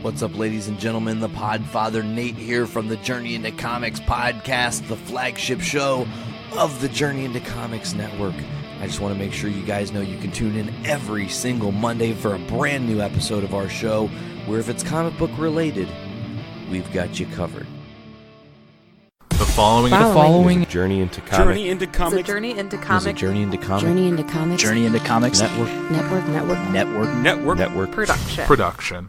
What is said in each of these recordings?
What's up, ladies and gentlemen? The Podfather Nate here from the Journey into Comics podcast, the flagship show of the Journey into Comics Network. I just want to make sure you guys know you can tune in every single Monday for a brand new episode of our show, where if it's comic book related, we've got you covered. The following is a Journey into Comics. Journey into Comics. It's a Journey into Comics. Journey into Comics. Journey into Comics. Journey into Comics. Network. Production.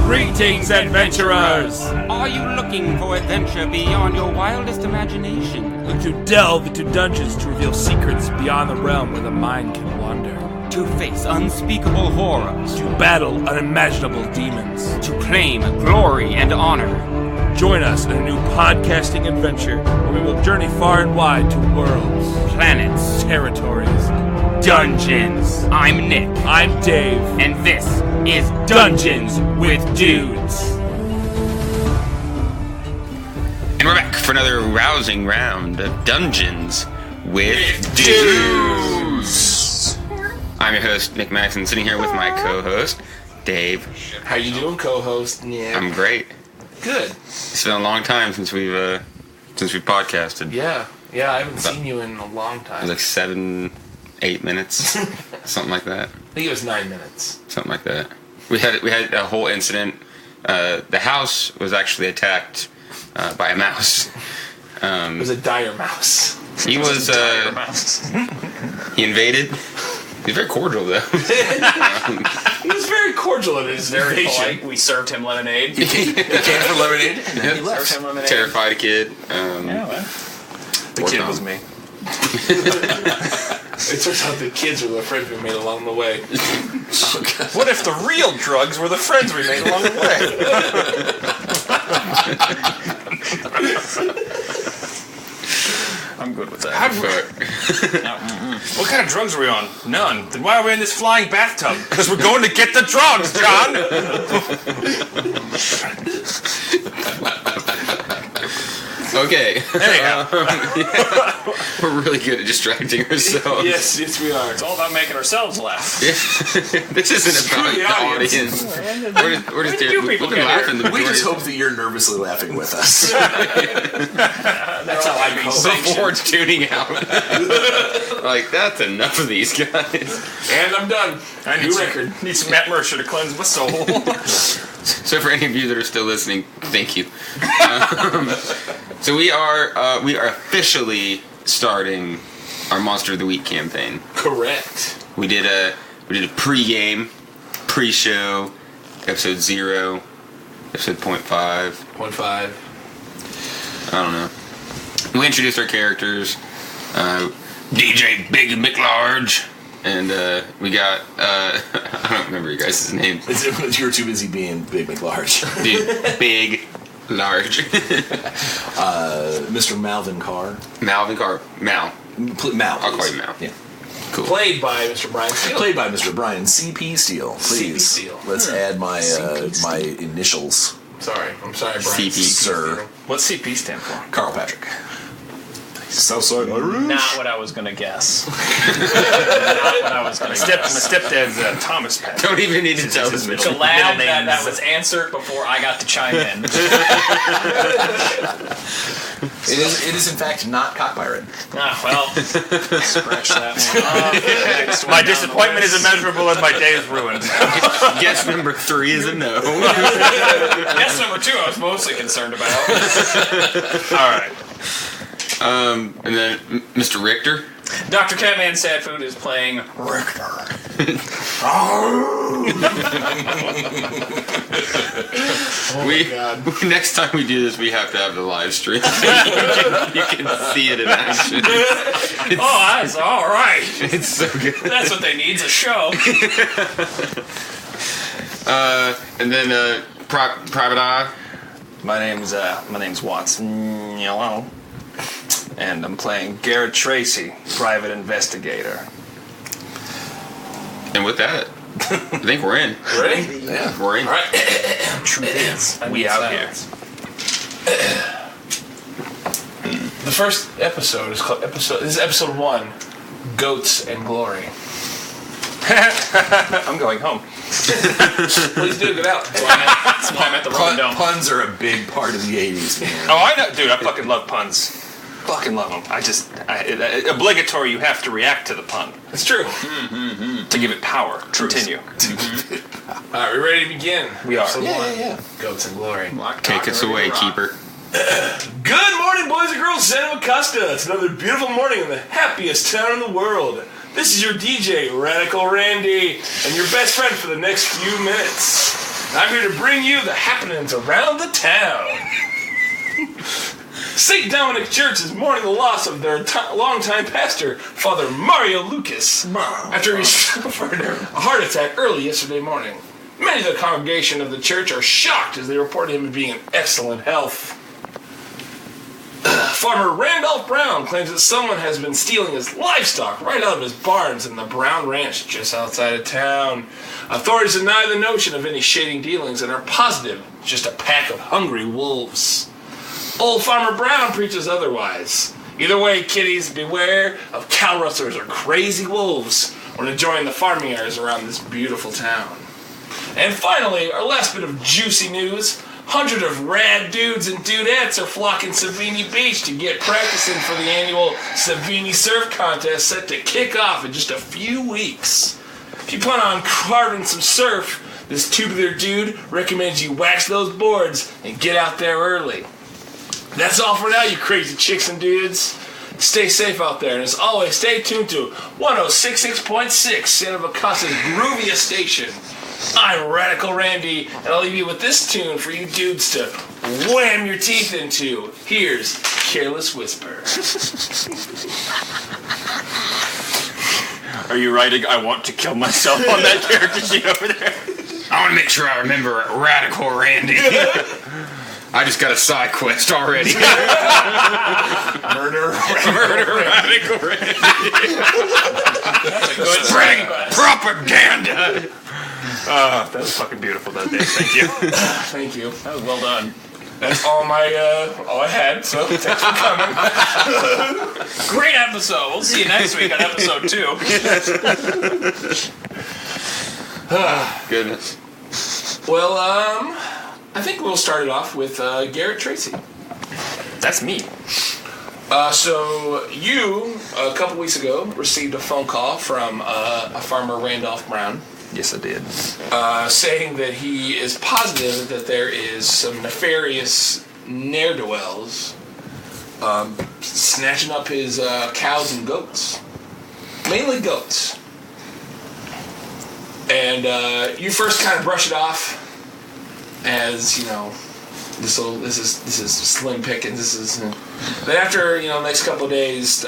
Greetings, adventurers! Are you looking for adventure beyond your wildest imagination? To delve into dungeons to reveal secrets beyond the realm where the mind can wander. To face unspeakable horrors? To battle unimaginable demons. To claim glory and honor? Join us in a new podcasting adventure where we will journey far and wide to worlds, planets, territories, dungeons. I'm Nick. I'm Dave. And this is Dungeons with Dudes. And we're back for another rousing round of Dungeons with Dudes. I'm your host, Nick Maxson, sitting here with my co-host, Dave. How you doing, co-host Nick? I'm great. Good. It's been a long time since we've podcasted. Yeah, I haven't seen you in a long time. Like 7-8 minutes, something like that. I think it was 9 minutes. Something like that. We had a whole incident. The house was actually attacked by a mouse. It was a dire mouse. He was he invaded. He's very cordial though. He was very cordial in his narration. We served him lemonade. He came for lemonade. And he left. Served him lemonade. Terrified kid. The kid was me. It turns out the kids were the friends we made along the way. What if the real drugs were the friends we made along the way? I'm good with that. What kind of drugs are we on? None. Then why are we in this flying bathtub? Because we're going to get the drugs, John! Okay. Anyhow. We're really good at distracting ourselves. Yes, we are. It's all about making ourselves laugh. This isn't about the audience. We're just there. We've been laughing. We just hope that you're nervously laughing with us. That's how I be before tuning out. Like, that's enough of these guys. And I'm done. I need some Matt Mercer to cleanse my soul. So for any of you that are still listening, thank you. So we are officially starting our Monster of the Week campaign. Correct. We did a pre-game, pre-show, episode 0, episode 0.5. 0.5. I don't know. We introduced our characters, DJ Big McLarge, and we got, I don't remember you guys' names. You're too busy being Big McLarge. Dude, Big, Large. Mr. Malvin Carr. Mal. Mal. I'll call you Mal. Yeah. Cool. Played by Mr. Brian Steele. Played by Mr. Brian C.P. Steele. Please. C.P. Steele. Let's add my my initials. I'm sorry, Brian. C.P. Sir. What's CP stand for? Carl Patrick. Southside Irish. Not what I was going to guess. Not what I was going to guess. My stepdad's Thomas Patrick. Don't even need to tell this. Glad that was answered before I got to chime in. It is in fact not Cock Pirate. Well, scratch that one. My disappointment is immeasurable and my day is ruined. Guess number 3 is a no. Guess number 2 I was mostly concerned about. Alright. And then Mr. Richter. Dr. Catman Sadfood is playing Richter. Next time we do this, we have to have the live stream. You can see it in action. That's all right. It's so good. That's what they need, is a show. And then Private Eye. My name's Watson Yellow, and I'm playing Garrett Tracy, private investigator. And with that, I think we're in. Ready? Yeah. We're in. All right. Truth is, we out here. The first episode is called This is episode 1, Goats and Glory. I'm going home. Please do, get out. That's why I'm at the Rolling Dome. Puns are a big part of the 80s, man. Oh, I know. Dude, I fucking love puns. Fucking love them. Obligatory, you have to react to the pun. It's true. To give it power. Continue. All right, we ready to begin? We are. Episode 1, Goats and Glory. Take us away, keeper. Good morning, boys and girls. Santa Acosta. It's another beautiful morning in the happiest town in the world. This is your DJ, Radical Randy, and your best friend for the next few minutes. I'm here to bring you the happenings around the town. St. Dominic Church is mourning the loss of their longtime pastor, Father Mario Lucas, after he suffered a heart attack early yesterday morning. Many of the congregation of the church are shocked as they report him as being in excellent health. Farmer Randolph Brown claims that someone has been stealing his livestock right out of his barns in the Brown Ranch just outside of town. Authorities deny the notion of any shading dealings and are positive it's just a pack of hungry wolves. Old Farmer Brown preaches otherwise. Either way, kiddies, beware of cow rustlers or crazy wolves when enjoying the farming areas around this beautiful town. And finally, our last bit of juicy news. Hundreds of rad dudes and dudettes are flocking Savini Beach to get practicing for the annual Savini Surf Contest set to kick off in just a few weeks. If you plan on carving some surf, this tubular dude recommends you wax those boards and get out there early. That's all for now, you crazy chicks and dudes. Stay safe out there, and as always, stay tuned to 106.6 Santa Acosta's grooviest station. I'm Radical Randy, and I'll leave you with this tune for you dudes to wham your teeth into. Here's Careless Whisper. Are you writing I want to kill myself on that character sheet over there? I want to make sure I remember Radical Randy. I just got a side quest already. Murder Radical Randy. Spreading propaganda. That was fucking beautiful that day. Thank you. Thank you. That was well done. That's all I had, so thanks for coming. Great episode. We'll see you next week on episode 2. Goodness. Well, I think we'll start it off with Garrett Tracy. That's me. So you, a couple weeks ago, received a phone call from a farmer, Randolph Brown. Yes, I did. Saying that he is positive that there is some nefarious ne'er-do-wells snatching up his cows and goats. Mainly goats. And you first kind of brush it off as, you know, this is slim pickings. But after, next couple of days,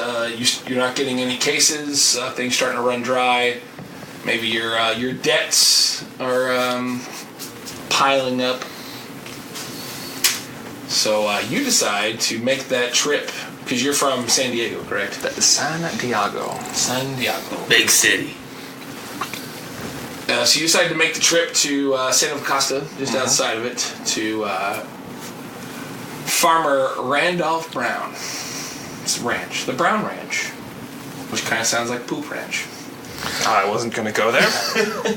you're not getting any cases. Things starting to run dry. Maybe your debts are piling up. So you decide to make that trip because you're from San Diego, correct? San Diego. San Diego. Big city. So you decided to make the trip to Santa Acosta, just outside of it, to Farmer Randolph Brown's ranch, the Brown Ranch, which kind of sounds like Poop Ranch. I wasn't going to go there,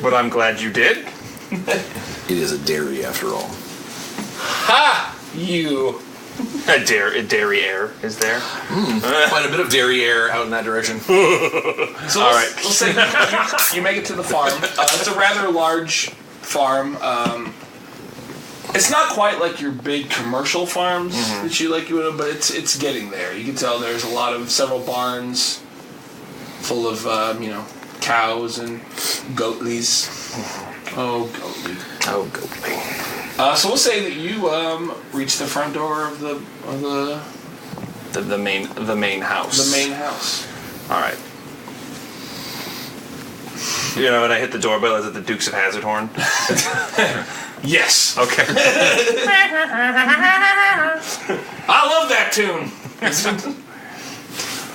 but I'm glad you did. It is a dairy after all. Ha! You. A dairy air is there. Quite a bit of dairy air out in that direction. So all right. Let's say you make it to the farm. It's a rather large farm. It's not quite like your big commercial farms that you would, but it's getting there. You can tell there's several barns full of cows and goatlies. Oh, goatly. Oh, goatly. So we'll say that you reach the front door of the main house. The main house. All right. And I hit the doorbell. Is it the Dukes of Hazzard horn? Yes. Okay. I love that tune.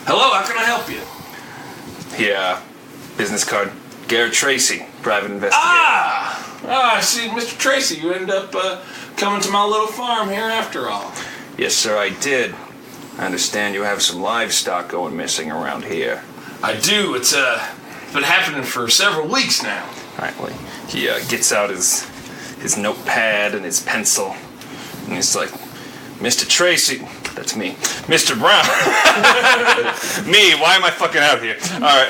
Hello, how can I help you? Yeah. Business card. Garrett Tracy, private investigator. I see, Mr. Tracy, you ended up coming to my little farm here after all. Yes, sir, I did. I understand you have some livestock going missing around here. I do. It's been happening for several weeks now. All right, well, he gets out his notepad and his pencil, and he's like, Mr. Tracy, that's me, Mr. Brown. Me, why am I fucking out here? All right,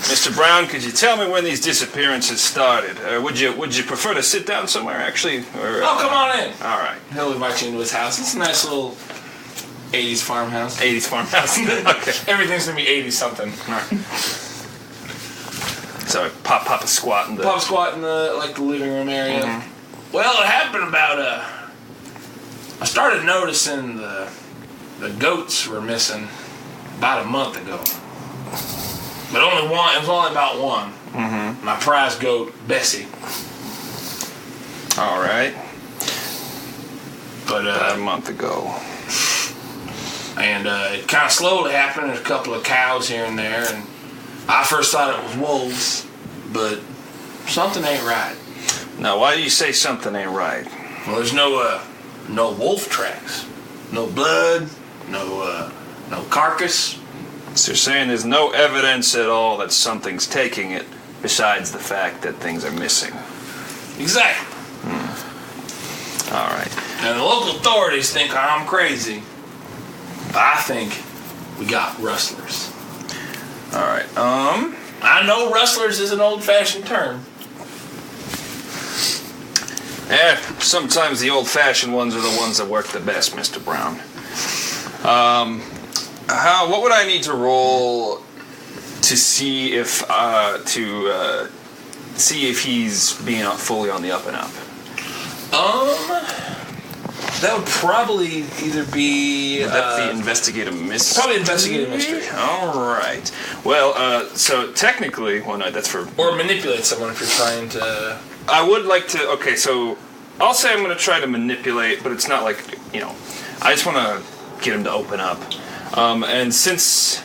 Mr. Brown, could you tell me when these disappearances started? Would you prefer to sit down somewhere, actually? Or, Oh, come on in. All right. He'll invite you into his house. It's a nice little 80s farmhouse. 80s farmhouse. Okay. Everything's gonna be 80s something. All right. So pop a squat in the... Pop squat in the living room area. Mm-hmm. Well, it happened about I started noticing the goats were missing about a month ago. But only one. It was only about one. Mm-hmm. My prize goat, Bessie. All right. But About a month ago. And it kind of slowly happened. There's a couple of cows here and there, and I first thought it was wolves, but something ain't right. Now, why do you say something ain't right? Well, there's no wolf tracks, no blood, no carcass. So you're saying there's no evidence at all that something's taking it, besides the fact that things are missing. Exactly. All right. And the local authorities think I'm crazy, but I think we got rustlers. All right. I know rustlers is an old-fashioned term. Sometimes the old-fashioned ones are the ones that work the best, Mr. Brown. What would I need to roll to see if he's being fully on the up and up? That would probably either be Would that be investigate a mystery? probably investigate a mystery, All right. Well, so technically, well, no, that's for. or manipulate someone if you're trying to. I would like to. Okay, so I'll say I'm going to try to manipulate, but it's not like, I just want to get him to open up. And since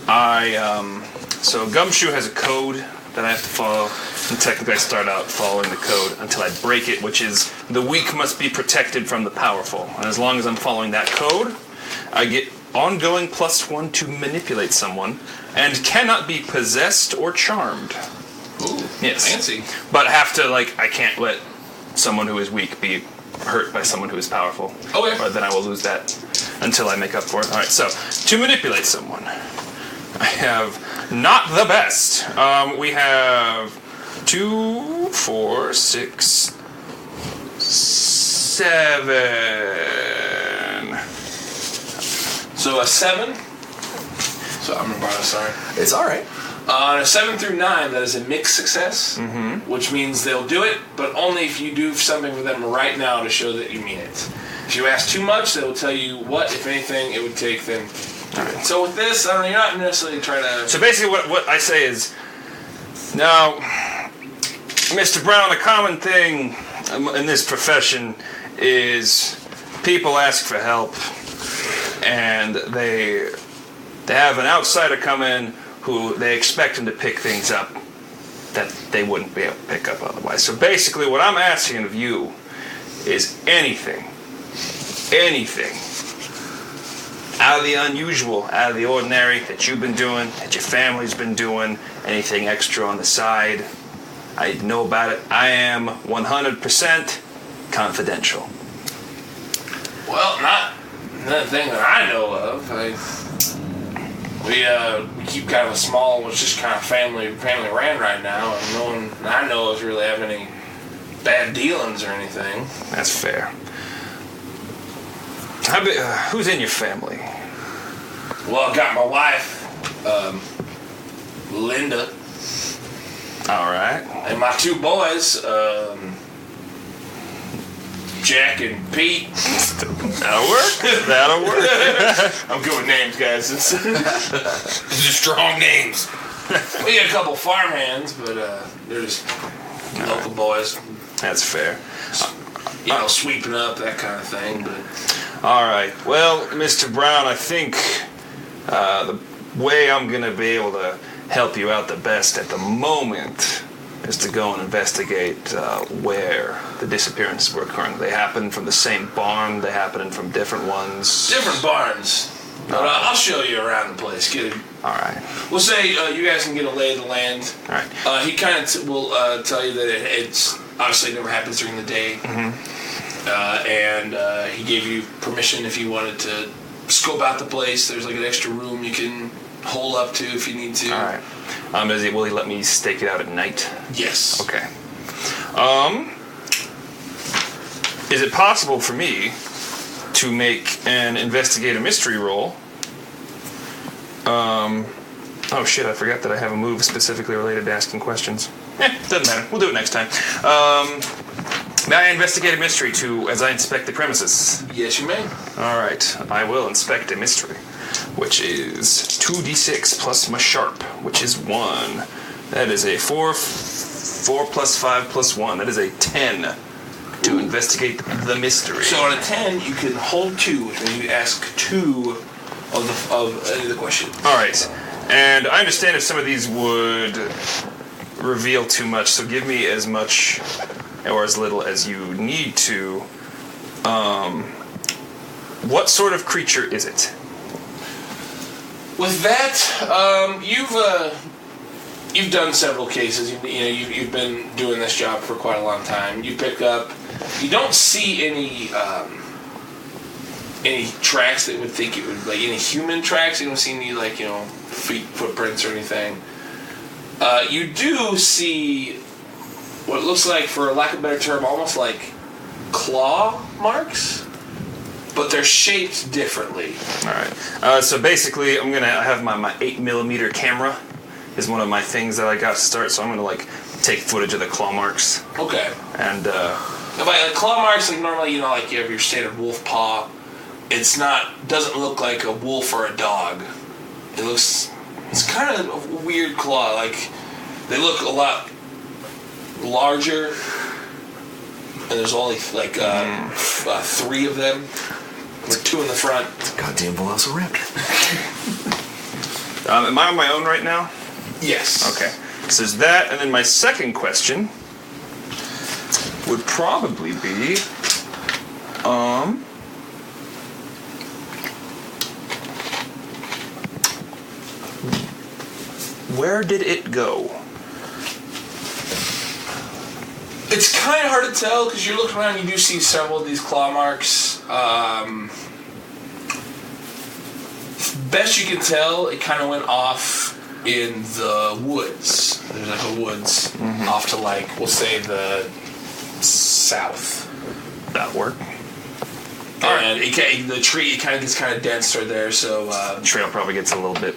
so Gumshoe has a code that I have to follow, and technically I start out following the code until I break it, which is the weak must be protected from the powerful. And as long as I'm following that code, I get ongoing +1 to manipulate someone, and cannot be possessed or charmed. Ooh, Yes. fancy. But have to, I can't let someone who is weak be hurt by someone who is powerful. Okay. Or then I will lose that until I make up for it. Alright, so, to manipulate someone, I have not the best. We have 2, 4, 6, 7. So a 7. So I'm gonna borrow. Sorry. It's all right. On a 7 through 9, that is a mixed success, which means they'll do it, but only if you do something for them right now to show that you mean it. If you ask too much, they will tell you what, if anything, it would take them. Alright. So with this, I don't know, you're not necessarily trying to. So basically what I say is, now, Mr. Brown, a common thing in this profession is people ask for help, and they have an outsider come in who they expect him to pick things up that they wouldn't be able to pick up otherwise. So basically what I'm asking of you is anything out of the unusual, out of the ordinary that you've been doing, that your family's been doing, anything extra on the side. I know about it. I am 100% confidential. Well, not thing that I know of. We keep kind of a small, it's just kind of family ran right now, and no one I know of really have any bad dealings or anything. That's fair. Who's in your family? Well, I got my wife, Linda, All right. and my 2 boys, Jack and Pete. That'll work. That'll work. I'm good with names, guys. These are strong names. We got a couple farmhands, but they're just local boys. That's fair. Sweeping up, that kind of thing. But All right. Well, Mr. Brown, I think the way I'm going to be able to help you out the best at the moment is to go and investigate where the disappearances were occurring. They happened from the same barn. They happened from different ones. different barns. But I'll show you around the place. All right. We'll say you guys can get a lay of the land. All right. He kind of will tell you that it's obviously never happens during the day. And he gave you permission if you wanted to scope out the place. There's like an extra room you can hole up to if you need to. All right. Will he let me stake it out at night? Yes. Okay. Is it possible for me to make an investigative mystery roll? Oh shit, I forgot that I have a move specifically related to asking questions. Doesn't matter. We'll do it next time. May I investigate a mystery as I inspect the premises? Yes, you may. Alright, I will inspect a mystery, which is 2d6 plus my sharp, which is 1. That is a 4 plus 5 plus 1. That is a 10 to investigate the mystery. So on a 10, you can hold 2, which means you ask 2 of any of the questions. Alright, and I understand if some of these would reveal too much, so give me as much or as little as you need to. What sort of creature is it? With that, you've done several cases. You've been doing this job for quite a long time. You pick up. You don't see any tracks that would think it would any human tracks. You don't see any footprints or anything. You do see what looks like, for lack of a better term, almost like claw marks, but they're shaped differently. All right. So basically, I'm gonna have my 8mm camera is one of my things that I got to start. So I'm gonna take footage of the claw marks. Okay. And by claw marks, and normally you have your standard wolf paw. Doesn't look like a wolf or a dog. It's kind of a weird claw. They look a lot larger, and there's only 3 of them. 2 in the front. It's a goddamn velociraptor. Am I on my own right now? Yes. Okay. So there's that, and then my second question would probably be, where did it go? It's kind of hard to tell because you look around, you do see several of these claw marks. Best you can tell, it kind of went off in the woods. There's a woods off to we'll say the south. That work? And the tree kind of gets kind of denser there, so The trail probably gets a little bit.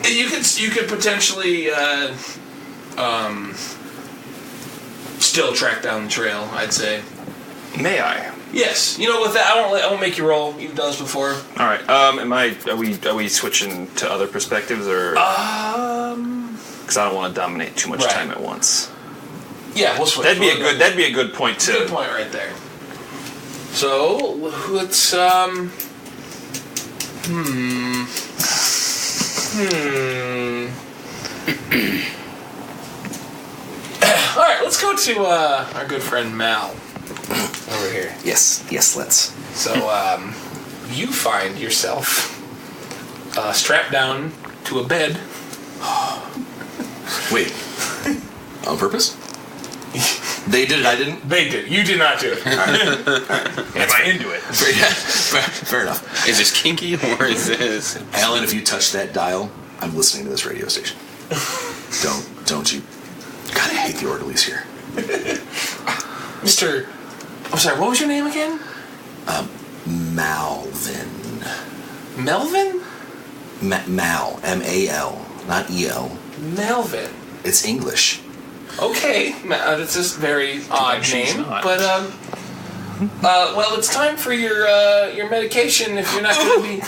you could potentially still track down the trail, I'd say. May I? Yes. With that, I won't make you roll. You've done this before. All right. Are we switching to other perspectives or? Because I don't want to dominate too much time at once. Yeah, we'll switch. That'd be a good point too. Good point right there. So let's All right, let's go to our good friend Mal over here. Yes, let's. So you find yourself strapped down to a bed. Wait. On purpose? They did it, I didn't? They did. You did not do it. Am I into it? Fair enough. Is this kinky or is this? Alan, if you touch that dial, I'm listening to this radio station. Don't you? God, I hate the orderlies here. I'm sorry, what was your name again? Malvin. Melvin? Mal. M-A-L. Not E-L. Melvin. It's English. Okay, that's just a very odd name, not. but well, it's time for your medication. If you're not going to be,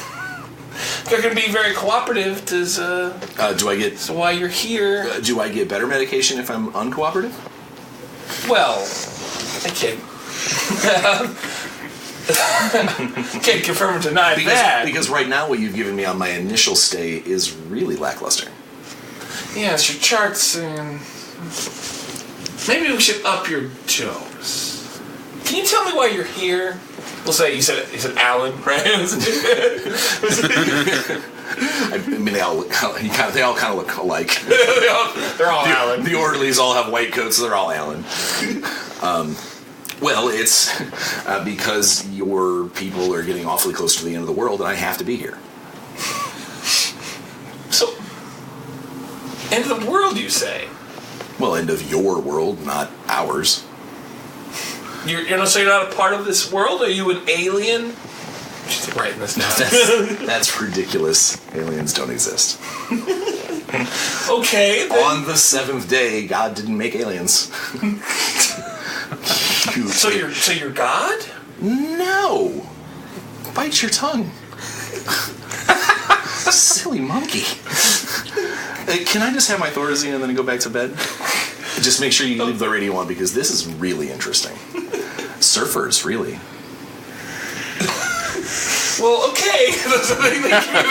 they're going to be very cooperative. Do I get? So while you're here, Do I get better medication if I'm uncooperative? well, I can't confirm or deny that. Because right now what you've given me on my initial stay is really lackluster. Yeah, it's your charts, and maybe we should up your dose. Can you tell me why you're here? We'll say you said Alan, right? I mean, they all kind of look alike. They're all Alan. The orderlies all have white coats, so they're all Alan. Well, it's because your people are getting awfully close to the end of the world, and I have to be here. So, end of the world, you say? Well, end of your world, not ours. You're not a part of this world? Are you an alien? She's writing this down. That's ridiculous. Aliens don't exist. Okay. Then. On the seventh day, God didn't make aliens. So you're God? No. Bite your tongue. Silly monkey. Can I just have my Thorazine and then go back to bed? Just make sure you leave the radio on because this is really interesting. Surfers, really. Well, okay. They give you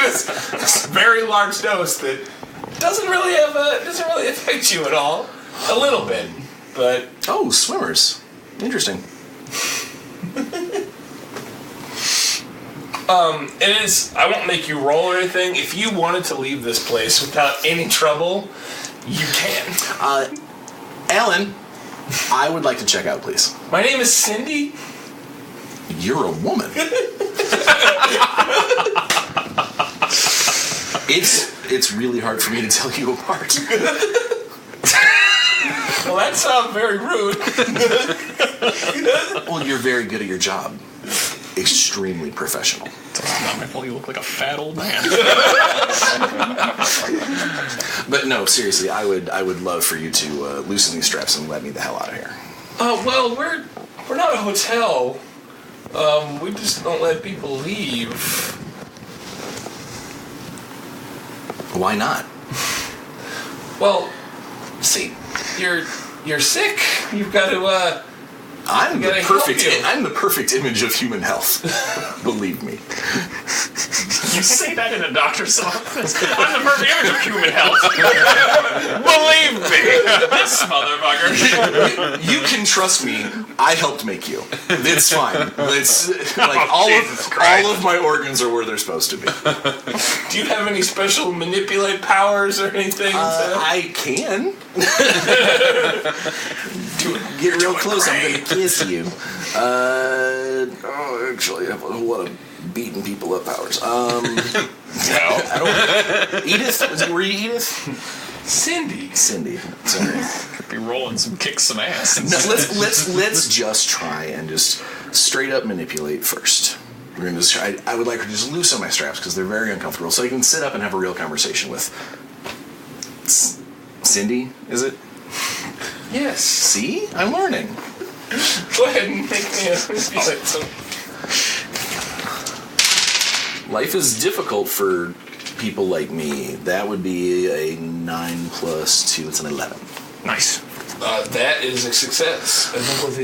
this very large dose that doesn't really affect you at all. A little bit, but oh, swimmers. Interesting. It is. I won't make you roll or anything. If you wanted to leave this place without any trouble, you can. Alan, I would like to check out, please. My name is Cindy. You're a woman. It's really hard for me to tell you apart. Well, that sounds very rude. Well, you're very good at your job. Extremely professional. Not my fault. You look like a fat old man. But no, seriously, I would love for you to loosen these straps and let me the hell out of here. Well, we're not a hotel. We just don't let people leave. Why not? Well, see, you're sick. You've got to. I'm the perfect image of human health. Believe me. You say that in a doctor's office? I'm the perfect image of human health. Believe me, this motherfucker. You can trust me. I helped make you. It's fine. It's like all of my organs are where they're supposed to be. Do you have any special manipulate powers or anything? I can. Get real close. I'm going to kiss you. Actually, I have a whole lot of beating people up powers. No, I don't. Edith, were you Edith? Cindy. Sorry. Could be rolling some kicks, some ass. No, let's just try and just straight up manipulate first. We're gonna just try. I would like her to just loosen my straps because they're very uncomfortable, so I can sit up and have a real conversation with Cindy. Is it? Yes. See, I'm learning. Go ahead and make me a. Life is difficult for people like me. That would be a 9 plus 2. It's an 11. Nice. That is a success. I think with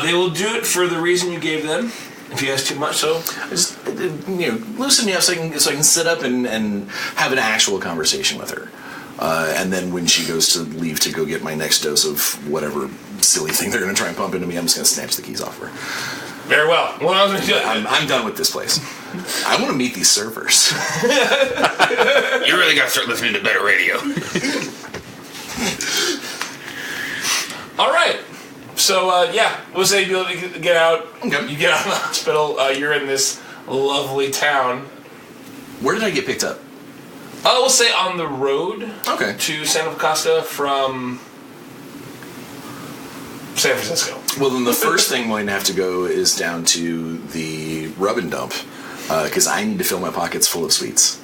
they will do it for the reason you gave them. If you ask too much, so just loosen me up so I can sit up and have an actual conversation with her. And then when she goes to leave to go get my next dose of whatever silly thing they're going to try and pump into me, I'm just going to snatch the keys off her. Very well. What I was going to do? I'm done with this place. I want to meet these servers. You really got to start listening to better radio. All right. So, we'll say you'll be able to get out. Okay. You get out of the hospital. You're in this lovely town. Where did I get picked up? We'll say on the road to Santa Costa from San Francisco. Well, then the first thing I'm going to have to go is down to the rub and dump because I need to fill my pockets full of sweets.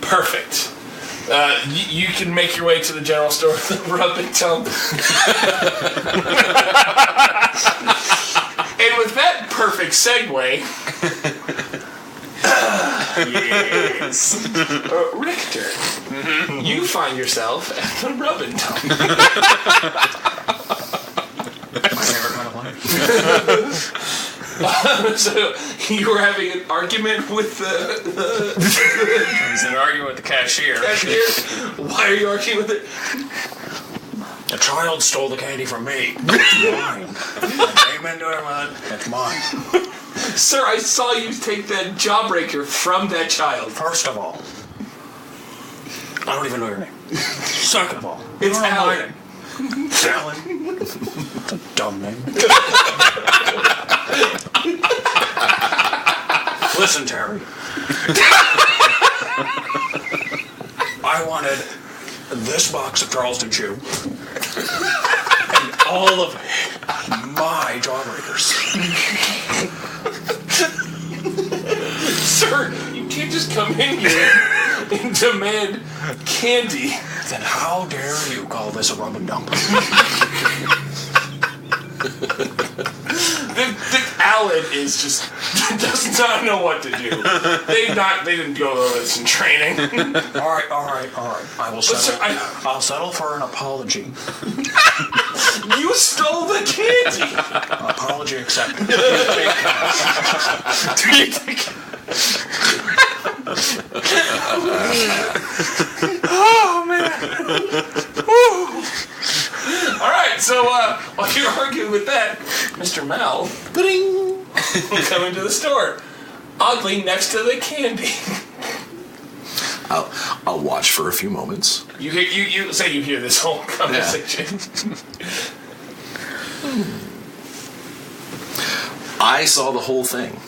Perfect. You can make your way to the general store with the rub and dump. And with that perfect segue... yes. Richter, you find yourself at the rub and dump. My favorite kind of life. So you were having an argument with the He's in an argument with the cashier. Why are you arguing with it? child stole the candy from me. It's mine. Amen to everyone. It's mine. Sir, I saw you take that jawbreaker from that child. First of all, I don't even know your name. Second of all, It's you don't know my Alan. name. It's Alan. It's a dumb name. Listen, Terry. I wanted this box of Charleston Chew and all of my jawbreakers. Sir, you can't just come in here and demand candy. Then how dare you call this a rub and dump? The Alan is just does not know what to do. They didn't go over this in training. All right. I will settle. I'll settle for an apology. You stole the candy. Apology accepted. Oh man. All right, so while you're arguing with that, Mr. Mal, coming to the store, oddly next to the candy. I'll watch for a few moments. You say you hear this whole conversation. I saw the whole thing.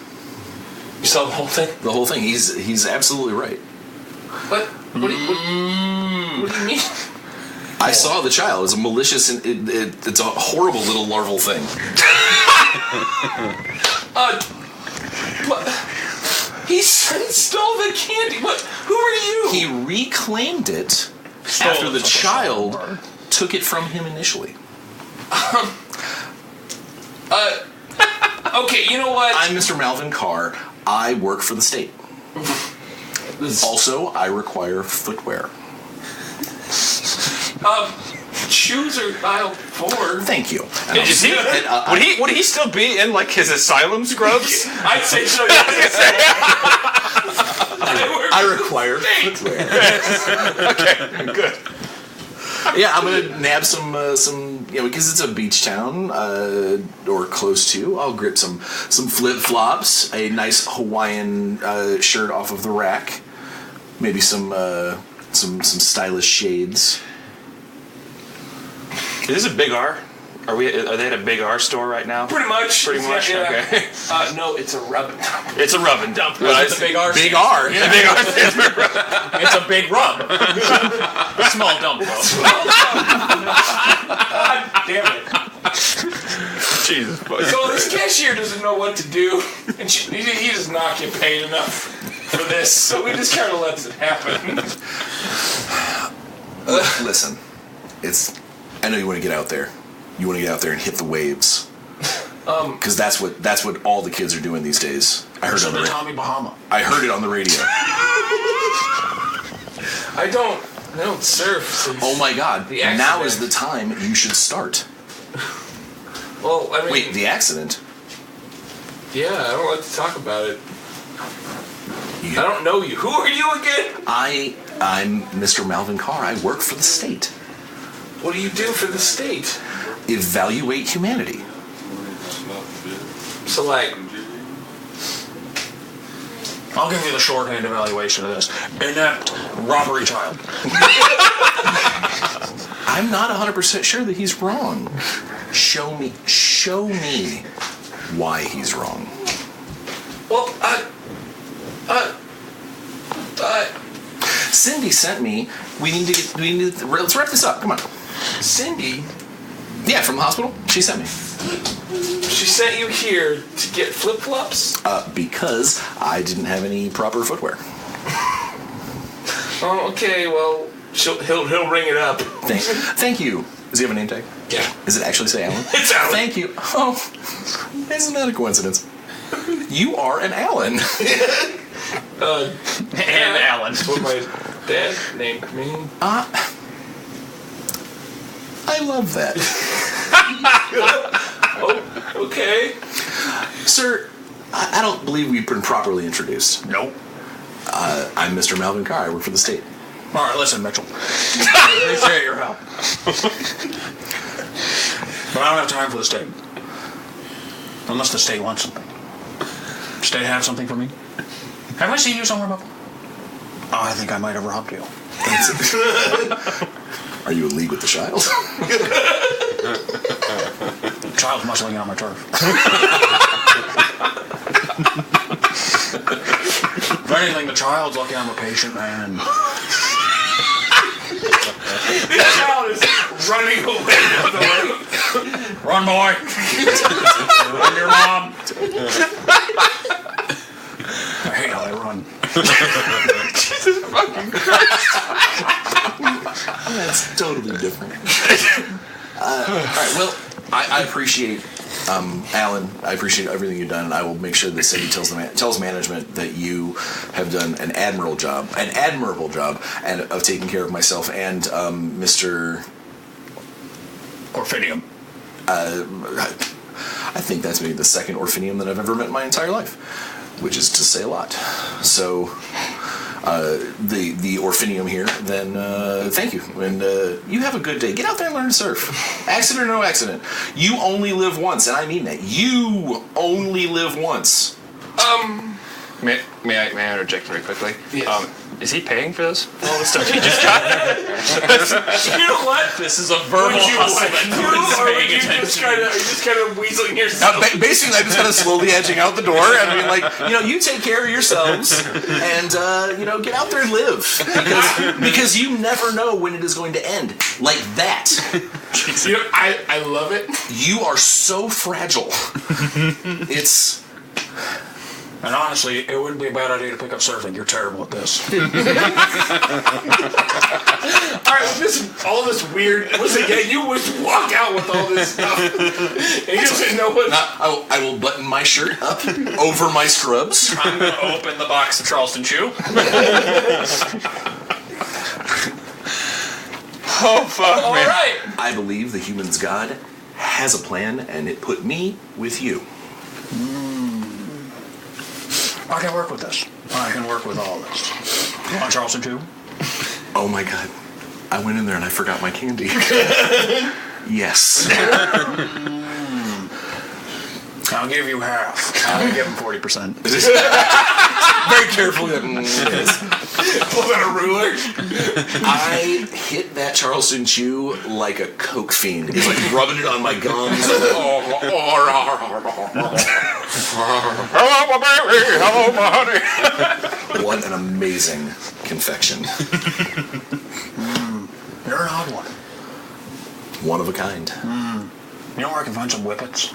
You saw the whole thing? The whole thing. He's absolutely right. What do you mean? I saw the child. It's a malicious, it's a horrible little larval thing. What? He stole the candy. What? Who are you? He reclaimed it after the child took it from him initially. Okay, you know what? I'm Mr. Malvin Carr. I work for the state. Also, I require footwear. Shoes are aisle 4. Thank you. Is he? Would he still be in like his asylum scrubs? I'd say so. I require footwear. Okay, good. Yeah, I'm gonna nab some, because it's a beach town, or close to. I'll grip some flip flops, a nice Hawaiian shirt off of the rack, maybe some stylish shades. Is this a Big R? Are they at a Big R store right now? Pretty much. Yeah. Okay. No, it's a rub and dump. It's a rub and dump. That's the Big R. Big R. Yeah. Big R. It's a big rub. Small dump, bro. God damn it. Jesus. So this cashier doesn't know what to do, and he does not get paid enough for this, so he just kind of lets it happen. Listen, I know you want to get out there. You want to get out there and hit the waves. Because that's what all the kids are doing these days. I heard it on the Tommy Bahama. I heard it on the radio. I don't surf. Since Oh my God! The accident. Now is the time you should start. Well, I mean, Wait, the accident? yeah, I don't like to talk about it. I don't know you. Who are you again? I'm Mr. Malvin Carr. I work for the state. What do you do for the state? Evaluate humanity. So, like, I'll give you the shorthand evaluation of this. Inept robbery child. I'm not 100% sure that he's wrong. Show me why he's wrong. well, Cindy sent me. Let's wrap this up. Come on. Cindy, Yeah, from the hospital. She sent me. she sent you here to get flip-flops? Because I didn't have any proper footwear. Oh, okay, well, he'll ring it up. Thank you. Does he have a name tag? Yeah. Does it actually say Alan? It's Alan. Thank you. Oh, isn't that a coincidence? You are an Alan. And Alan. That's what my dad named me. I love that. Oh, okay. Sir, I don't believe we've been properly introduced. Nope. I'm Mr. Malvin Carr. I work for the state. All right, listen, Mitchell. I appreciate your help. But I don't have time for the state. Unless the state wants something. The state have something for me? Have I seen you somewhere before? Oh, I think I might have robbed you. Are you in league with the child? The child's muscling on my turf. If anything, the child's lucky I'm a patient man. The child is running away from the room. Run, boy. Run your mom. I hate how they run. Jesus fucking Christ. That's totally different. All right, well, I appreciate, Alan, I appreciate everything you've done, and I will make sure the city tells management that you have done an admirable job, and of taking care of myself and Mr. Orphidium. I think that's maybe the second Orphidium that I've ever met in my entire life, which is to say a lot. So, the Orphidium here, then thank you, and you have a good day. Get out there and learn to surf. Accident or no accident. You only live once, and I mean that. You only live once. May I interject very quickly? Yes. Is he paying for this? All the stuff he just got? You know what? This is a verbal hustle that no one's paying attention. Are you just kind of weaseling yourself? Basically, I'm just kind of slowly edging out the door and being like, you take care of yourselves and, get out there and live. Because you never know when it is going to end. Like that. You know, I love it. You are so fragile. It's... And honestly, it wouldn't be a bad idea to pick up surfing. You're terrible at this. All right, all this weird. Listen, you would walk out with all this stuff, and you just know what. I will button my shirt up over my scrubs. I'm going to open the box of Charleston Chew. Oh, fuck, All man. right. I believe the human's God has a plan, and it put me with you. I can work with this. I can work with all this. You want Charleston too? Oh my God. I went in there and I forgot my candy. Yes. I'll give you half. I'll give him 40%. Very carefully. Pull out a ruler. I hit that Charleston Chew like a coke fiend. He's like rubbing it on my gums. Hello, my baby. Hello, my honey. What an amazing confection. You're an odd one. One of a kind. You know where I can find some whippets?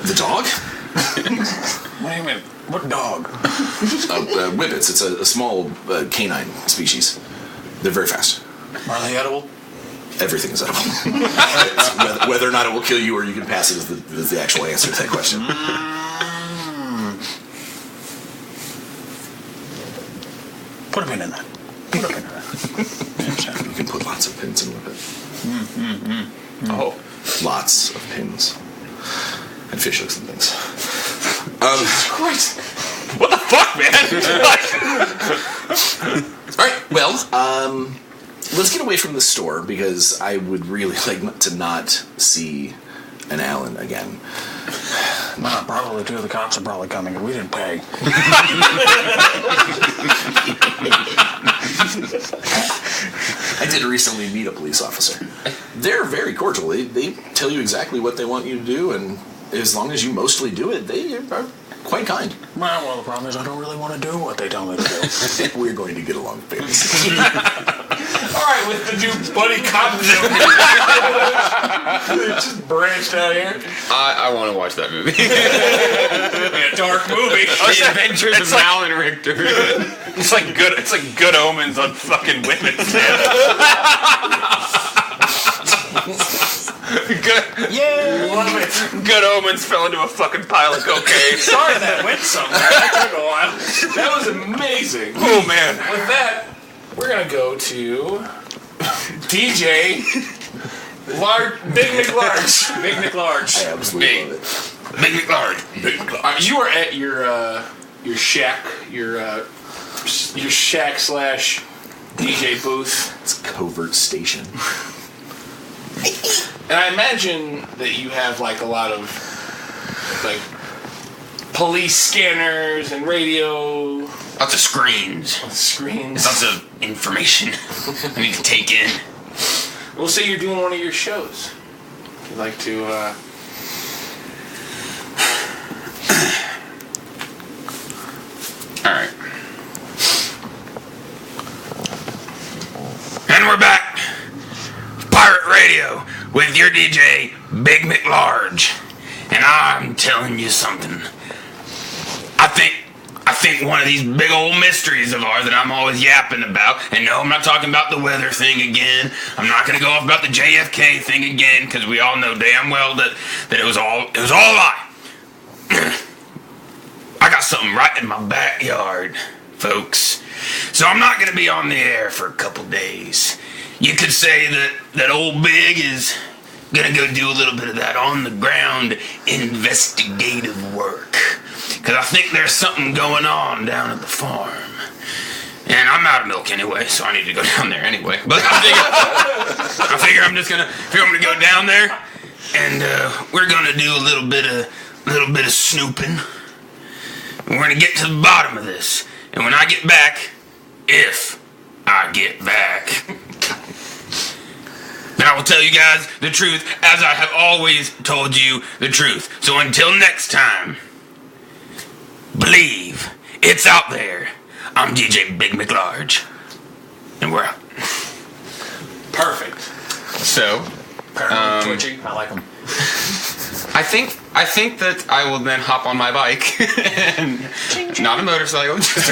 The dog? What do you mean? What dog? Whippets. It's a small canine species. They're very fast. Are they edible? Everything is edible. Whether or not it will kill you or you can pass it is the actual answer to that question. Put a pin in that. Put a pin in that. You can put lots of pins in Whippet. Oh. Lots of pins. And fish hooks and things. Christ. What the fuck, man? Alright, well, let's get away from the store because I would really like to not see an Alan again. Well, probably two of the cops are probably coming and we didn't pay. I did recently meet a police officer. They're very cordial. They tell you exactly what they want you to do, and as long as you mostly do it, they are quite kind. Well, the problem is I don't really want to do what they tell me to do. We're going to get along famous. All right, with the new buddy cop show. Just branched out here. I want to watch that movie. A dark movie. The Adventures of Alan Richter. It's like good omens on fucking women. Good omens fell into a fucking pile of cocaine. Sorry that went somewhere. That took a while. That was amazing. Oh man. With that, we're gonna go to DJ Big Nick Large. I absolutely love it. Big McLarge. You are at your shack, your shack / DJ booth. It's a covert station. And I imagine that you have like a lot of like police scanners and radio. Lots of screens. Lots of information I need to take in. We'll say you're doing one of your shows. If you'd like to, Alright. And we're back. Pirate Radio with your DJ, Big McLarge. And I'm telling you something. I think one of these big old mysteries of ours that I'm always yapping about, and no, I'm not talking about the weather thing again. I'm not going to go off about the JFK thing again, because we all know damn well that it was all a lie. I got something right in my backyard, folks. So I'm not going to be on the air for a couple days. You could say that old Big is going to go do a little bit of that on-the-ground investigative work. Because I think there's something going on down at the farm. And I'm out of milk anyway, so I need to go down there anyway. But I figure I'm just gonna go down there, and we're gonna do a little bit of snooping. And we're gonna get to the bottom of this. And when I get back, if I get back, then I will tell you guys the truth, as I have always told you the truth. So until next time, believe it's out there. I'm DJ Big McLarge, and we're out. Perfect. So, Twitchy. I like them. I think that I will then hop on my bike, and not a motorcycle, just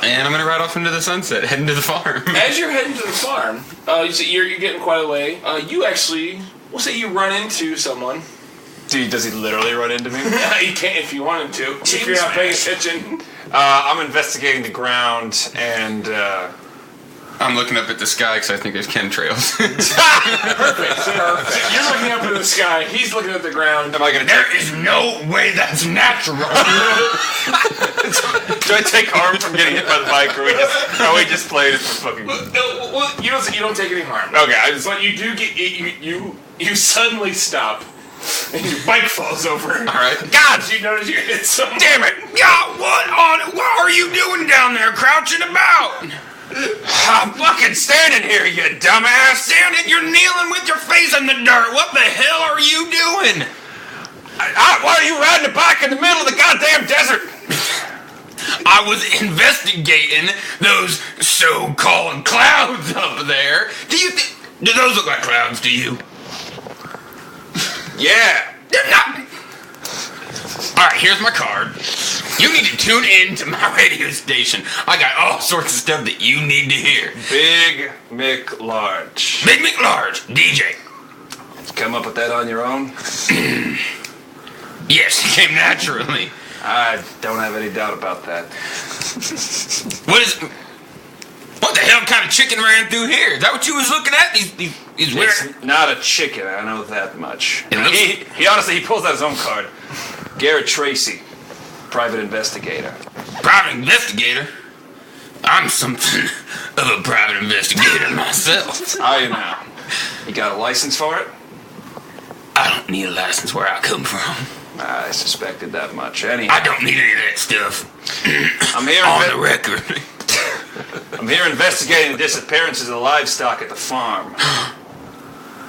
and I'm gonna ride off into the sunset, heading to the farm. As you're heading to the farm, you see you're getting quite a way. You actually, we'll say you run into someone. Does he literally run into me? You can't if you want him to. If you're not paying attention. I'm investigating the ground, and I'm looking up at the sky because I think there's chemtrails. Perfect. You're looking up into the sky. He's looking at the ground. am I gonna? There is no way that's natural. Do I take harm from getting hit by the bike, or we just played it for fucking? Well, you don't take any harm. Okay, But you do get you suddenly stop. And your bike falls over. All right. God, you notice you hit someone. Damn it! God, what are you doing down there, crouching about? I'm fucking standing here, you dumbass! Standing, you're kneeling with your face in the dirt. What the hell are you doing? Why are you riding a bike in the middle of the goddamn desert? I was investigating those so-called clouds up there. Do those look like clouds to you? Yeah. They're not. Alright, here's my card. You need to tune in to my radio station. I got all sorts of stuff that you need to hear. Big McLarge. Big McLarge, DJ. Come up with that on your own? Yes, it came naturally. I don't have any doubt about that. What the hell kind of chicken ran through here? Is that what you was looking at? These weird... It's not a chicken, I know that much. It looks... He honestly, he pulls out his own card. Garrett Tracy, private investigator. Private investigator? I'm something of a private investigator myself. Are you now? You got a license for it? I don't need a license where I come from. I suspected that much. Anyhow, I don't need any of that stuff. I'm here on the record. I'm here investigating the disappearances of the livestock at the farm.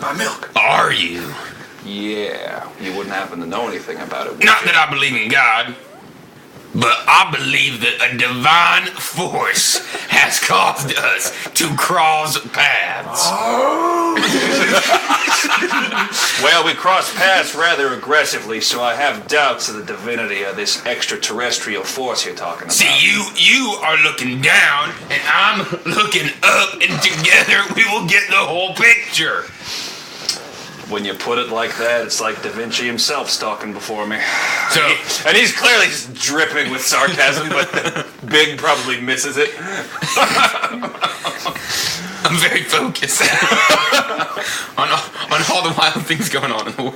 My milk. Are you? Yeah, you wouldn't happen to know anything about it, would Not you? that I believe in God, but I believe that a divine force has caused us to cross paths. Well, we cross paths rather aggressively, so I have doubts of the divinity of this extraterrestrial force you're talking about. See, you are looking down, and I'm looking up, and together we will get the whole picture. When you put it like that, it's like Da Vinci himself stalking before me. So, and he's clearly just dripping with sarcasm, but Big probably misses it. I'm very focused on all the while things going on in the world.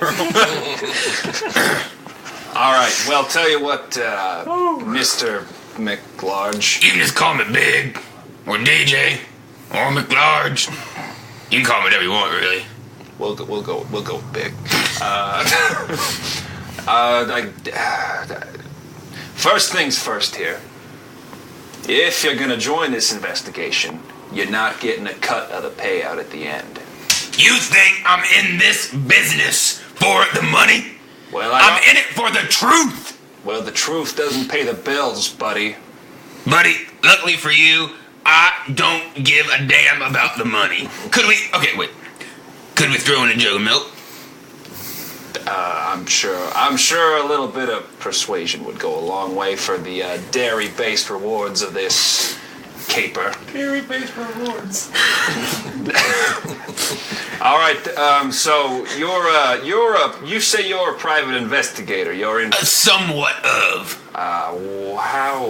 All right. Well, tell you what, Mr. McLarge. You can just call me Big, or DJ, or McLarge. You can call me whatever you want, really. We'll go big. First things first here. If you're gonna join this investigation, you're not getting a cut of the payout at the end. You think I'm in this business for the money? Well, I'm in it for the truth. Well, the truth doesn't pay the bills, buddy. Buddy, luckily for you, I don't give a damn about the money. Could we throw in a jug of milk? I'm sure a little bit of persuasion would go a long way for the dairy-based rewards of this caper. Dairy-based rewards. All right. So you say you're a private investigator. You're in Somewhat of. How?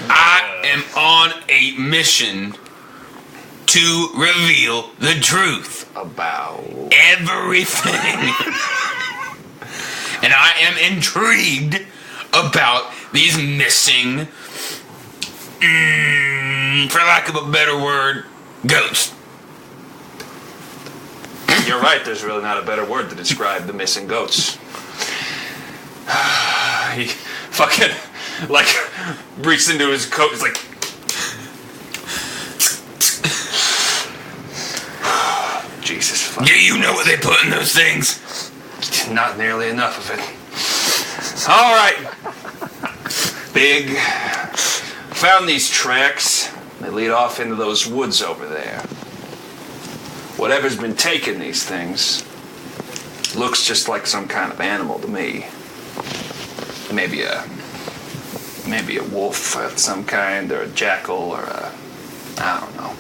I am on a mission to reveal the truth About everything. And I am intrigued about these missing, for lack of a better word, ghosts. You're right. There's really not a better word to describe the missing goats. He fucking reached into his coat. It's like. Jesus fuck. Do you know what they put in those things? Not nearly enough of it. All right. Big. Found these tracks. They lead off into those woods over there. Whatever's been taking these things looks just like some kind of animal to me. Maybe a wolf of some kind, or a jackal, or I don't know.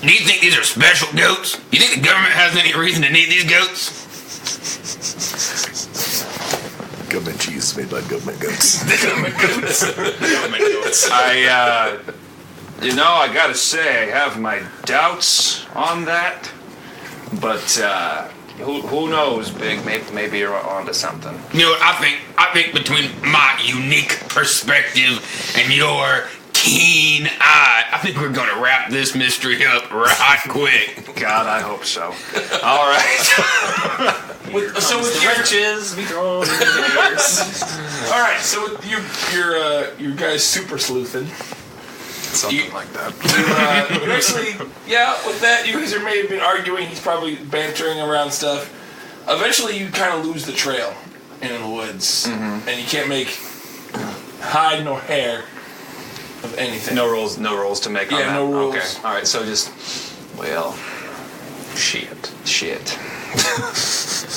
Do you think these are special goats? You think the government has any reason to need these goats? Government cheese made by government goats. Government goats. I gotta say, I have my doubts on that, but who knows, Big? Maybe you're onto something. You know what, I think between my unique perspective and your keen eye, I think we're gonna wrap this mystery up right quick. God, I hope so. All right. With your riches be thrown in the ears. All right, so with your guys super sleuthing. Something like that. You actually, with that, you guys may have been arguing. He's probably bantering around stuff. Eventually, you kind of lose the trail in the woods, and you can't make hide nor hair of anything. No rules to make on that. Yeah, no rules. Okay. All right. So just, well, shit.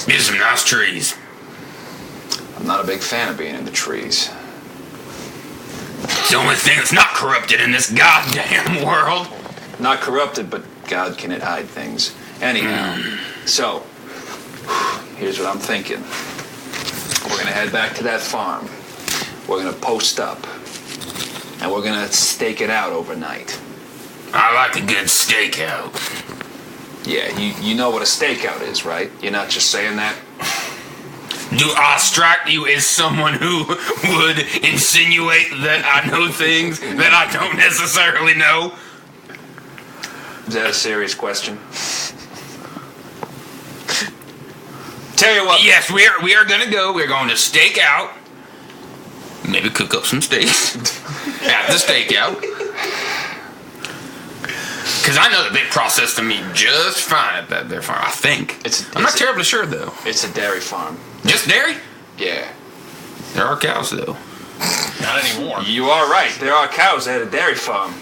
These are some nice trees. I'm not a big fan of being in the trees. It's the only thing that's not corrupted in this goddamn world. Not corrupted, but God, can it hide things? Anyhow, so here's what I'm thinking. We're gonna head back to that farm. We're gonna post up, and we're gonna stake it out overnight. I like a good stakeout. Yeah, you know what a stakeout is, right? You're not just saying that. Do I strike you as someone who would insinuate that I know things that I don't necessarily know? Is that a serious question? Tell you what. Yes, we are gonna go. We're going to stake out. Maybe cook up some steaks at the stakeout. Because I know that they processed the meat just fine at that farm. I think. I'm not terribly sure though. It's a dairy farm. Just dairy? Yeah. There are cows though. Not anymore. You are right. There are cows at a dairy farm.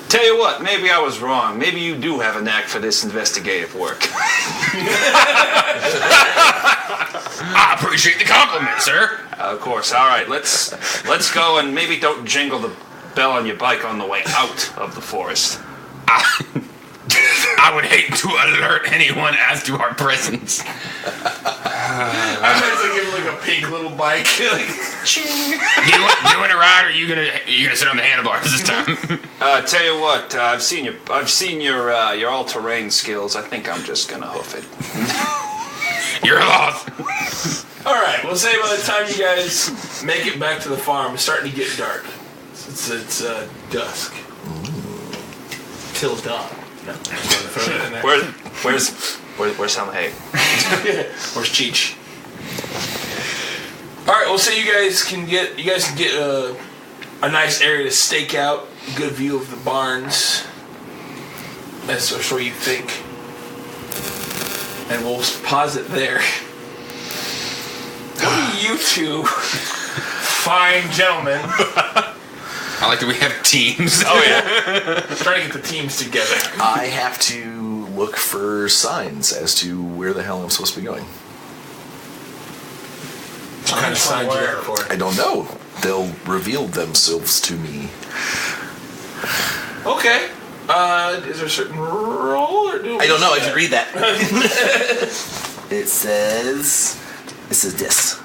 Tell you what, maybe I was wrong. Maybe you do have a knack for this investigative work. I appreciate the compliment, sir. Of course. All right, let's go, and maybe don't jingle the bell on your bike on the way out of the forest. I would hate to alert anyone as to our presence. I might as well give him like a pink little bike. Like, You want to ride, or you gonna sit on the handlebars this time? Tell you what, I've seen your all-terrain skills. I think I'm just gonna hoof it. You're lost. all right, we'll say by the time you guys make it back to the farm, it's starting to get dark. It's dusk. Till dawn. No, throw that in there. Where's Helmhay? Where's Cheech? All right, we'll say you guys can get a nice area to stake out, good view of the barns. That's what you think, and we'll pause it there. What do you two fine gentlemen? I like that we have teams. Oh yeah, trying to get the teams together. I have to look for signs as to where the hell I'm supposed to be going. What kind of signs you looking for? I don't know. They'll reveal themselves to me. Okay. Is there a certain role or do I don't know. I can read that. It says this.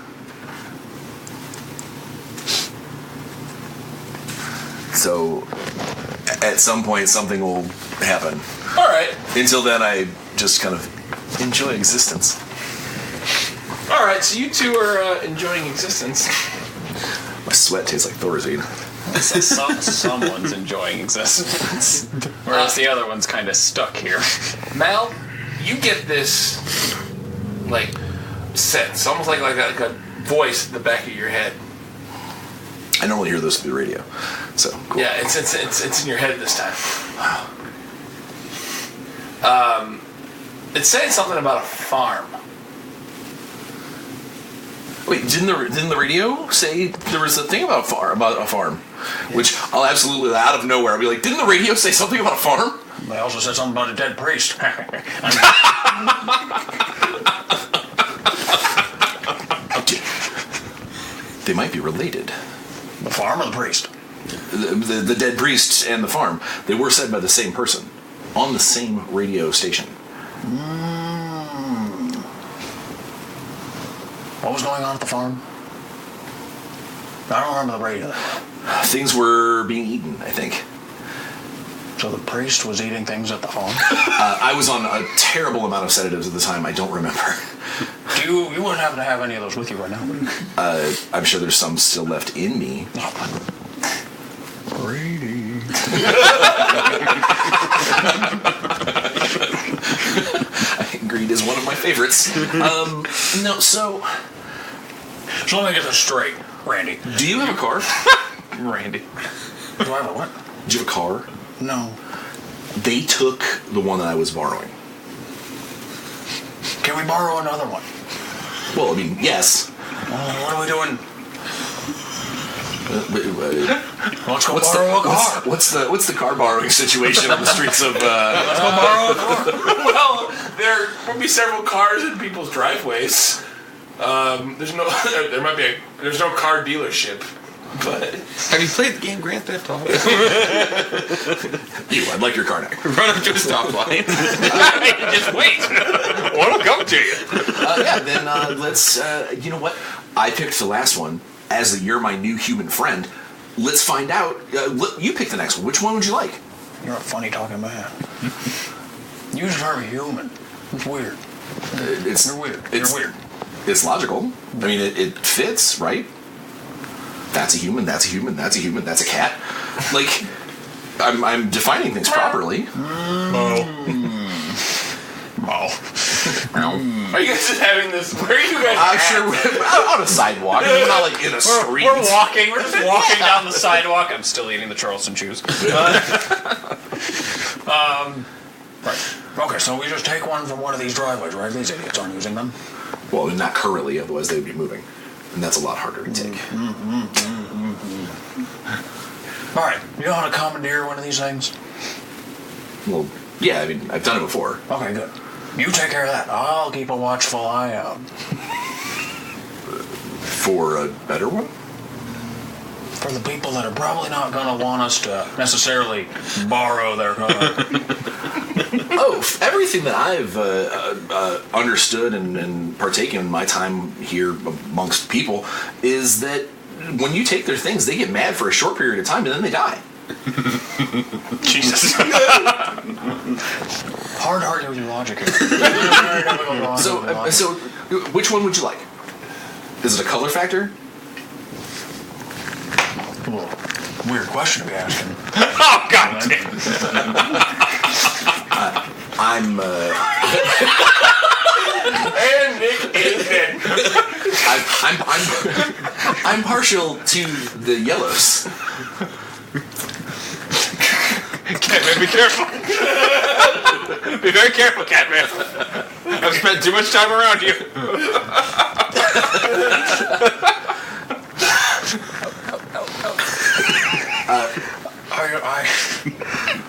So, at some point, something will happen. All right. Until then, I just kind of enjoy existence. All right. So you two are enjoying existence. My sweat tastes like Thorazine. Someone's enjoying existence, whereas the other one's kind of stuck here. Mal, you get this like sense, almost like a voice at the back of your head. I normally hear this through the radio, so cool. Yeah, it's in your head this time. It's saying something about a farm. Wait, didn't the radio say there was a thing about a farm? Which I'll absolutely, out of nowhere, I'll be like, didn't the radio say something about a farm? They also said something about a dead priest. They might be related. The farm or the priest? The dead priest and the farm, they were said by the same person on the same radio station. What was going on at the farm? I don't remember the radio. Things were being eaten, I think. So the priest was eating things at the farm? I was on a terrible amount of sedatives at the time. I don't remember. You wouldn't happen to have any of those with you right now, would you? I'm sure there's some still left in me. Brady. Greed is one of my favorites. No, so let me get this straight, Randy. Do you have a car? Randy. Do I have a what? Do you have a car? No. They took the one that I was borrowing. Can we borrow another one? Well, I mean, yes. What are we doing? Let's go What's borrow a car. What's the car borrowing situation on the streets of? Let's go borrow a car. Well, there will be several cars in people's driveways. There's no car dealership. But have you played the game Grand Theft Auto? I'd like your car now. Run up to a stoplight. Just wait. What'll come to you? Then let's. You know what? I picked the last one. As you're my new human friend, let's find out. You pick the next one. Which one would you like? You're a funny talking man. You use the term human. It's weird. You're weird. You're weird. It's logical. I mean, it fits, right? That's a human. That's a human. That's a human. That's a cat. Like, I'm defining things properly. Are you guys just having this? Where are you guys? I'm sure we're on a sidewalk. We're not like in a street. We're walking. We're just walking down the sidewalk. I'm still eating the Charleston chews. Right. Okay, so we just take one from one of these driveways, right? These idiots aren't using them. Well, not currently, otherwise they would be moving. And that's a lot harder to take. All right, you know how to commandeer one of these things? Well, yeah, I mean, I've done it before. Okay, good. You take care of that. I'll keep a watchful eye out. For a better one? for the people that are probably not going to want us to necessarily borrow their car. Everything that I've understood and partaken in my time here amongst people is that when you take their things, they get mad for a short period of time and then they die. Jesus. Hard to argue with your logic here. So, which one would you like? Is it a color factor? Well, weird question to be asking. Oh, God damn. And Nick is dead. I'm partial to the yellows. Catman, be careful. Be very careful, Catman. I've spent too much time around you.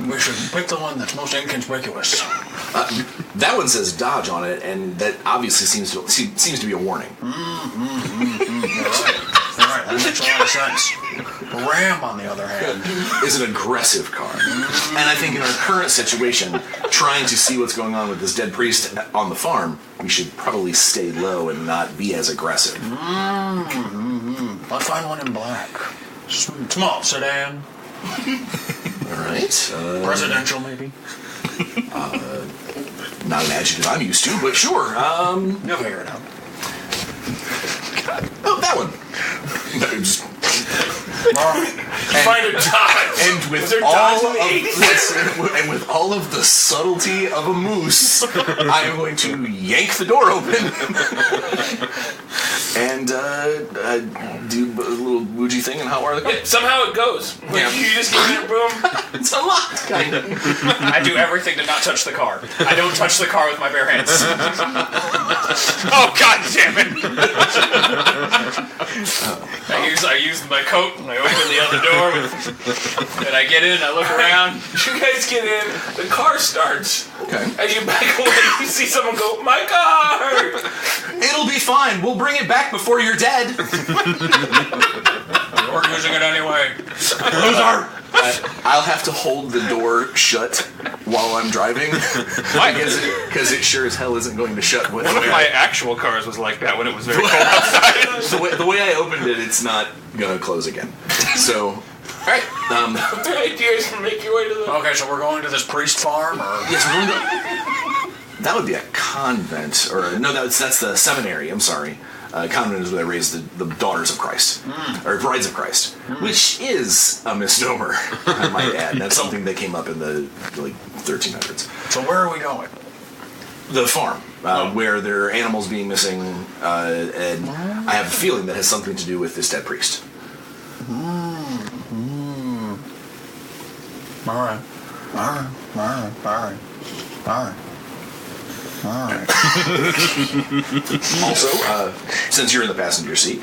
We should pick the one that's most inconspicuous. That one says Dodge on it, and that obviously seems to be a warning. All right, that makes a lot of sense. Ram, on the other hand, is an aggressive car. And I think in our current situation, trying to see what's going on with this dead priest on the farm, we should probably stay low and not be as aggressive. Let's find one in black. Small sedan. All right. Presidential, maybe. Not an adjective I'm used to, but sure. You'll figure it out. Oh, that one. Just Find a Dodge. And with all of the subtlety of a moose, I am going to yank the door open and do a little Ouija thing and hotwire the car. Yeah, somehow it goes. Yeah. You just get in, boom. It's unlocked, kind of. I do everything to not touch the car. I don't touch the car with my bare hands. Oh, God damn it. I use my coat and I open the other door and I get in, I look around. You guys get in, the car starts. Okay. As you back away, you see someone go, my car! It'll be fine. We'll bring it back before you're dead. We're using it anyway. Loser! I'll have to hold the door shut while I'm driving because it sure as hell isn't going to shut. One of my actual cars was like that when it was very cold outside. the way I opened it, it's not going to close again. So, all right. Ideas to make your way to the... Okay, so we're going to this priest farm, or... Yes, we're going to... That would be a convent, or no, that's the seminary. I'm sorry. Convent is where they raise the daughters of Christ, or brides of Christ, which is a misnomer, I might add. That's something that came up in the 1300s. So where are we going? The farm, where there are animals being missing, and I have a feeling that has something to do with this dead priest. All right. Also, since you're in the passenger seat,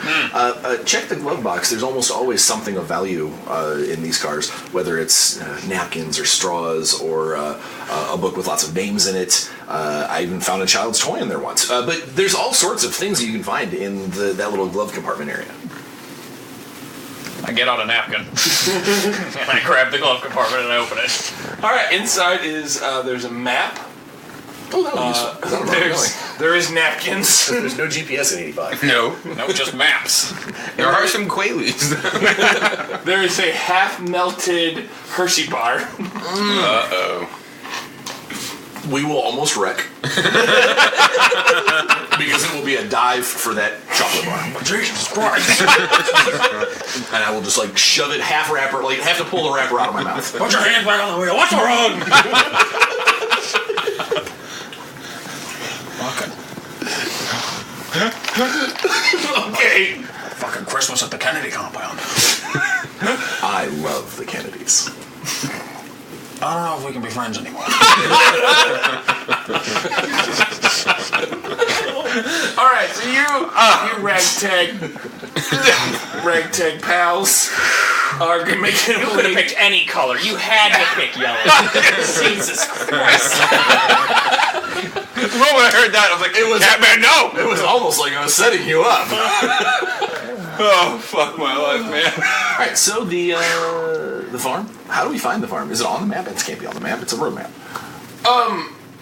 check the glove box. There's almost always something of value in these cars, whether it's napkins or straws or a book with lots of names in it. I even found a child's toy in there once. But there's all sorts of things that you can find in that little glove compartment area. I get out a napkin and I grab the glove compartment and I open it. All right, inside is, there's a map. Oh, that was useful. There is napkins. There's no GPS in 85. No. No, just maps. There are some Quaaludes. There is a half-melted Hershey bar. Uh-oh. We will almost wreck. Because it will be a dive for that chocolate bar. Jesus Christ. And I will just shove it half wrapper, have to pull the wrapper out of my mouth. Put your hands back on the wheel. What's wrong? Okay. Fucking Christmas at the Kennedy compound. I love the Kennedys. I don't know if we can be friends anymore. All right, so you ragtag pals are gonna make it. You could have picked any color. You had to pick yellow. Jesus Christ. The moment I heard that, I was like, Catman, no! It was almost like I was setting you up. Oh, fuck my life, man. All right, so the farm. How do we find the farm? Is it on the map? It can't be on the map. It's a road map.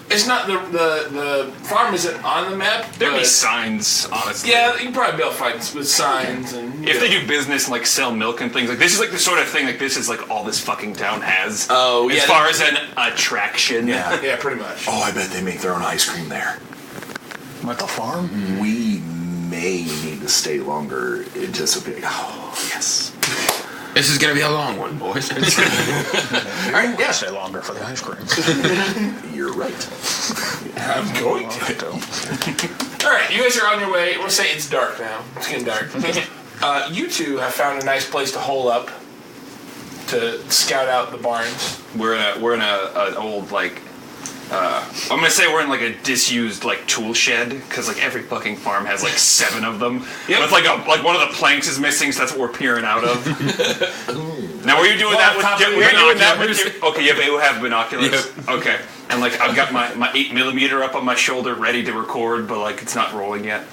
It's not the farm isn't on the map. There'd be signs, honestly. Yeah, you can probably be able to find with signs and. If they do business and like sell milk and things, like this is like the sort of thing like this is like all this fucking town has. Oh, as far as an attraction. Yeah. Yeah, pretty much. Oh, I bet they make their own ice cream there. At the farm? We may need to stay longer, anticipating. Oh, yes. This is gonna be a long one, boys. All right, yeah. Stay longer for the ice cream. You're right. I'm going to. All right, you guys are on your way. We'll say it's dark now. It's getting dark. You two have found a nice place to hole up to scout out the barns. We're in an old like. I'm gonna say we're in like a disused like tool shed because like every fucking farm has like 7 of them. Yep. With like one of the planks is missing, so that's what we're peering out of. Now, were you doing that with? Were you doing that with your, okay, you have binoculars. Yep. Okay, and like I've got my 8mm up on my shoulder, ready to record, but like it's not rolling yet.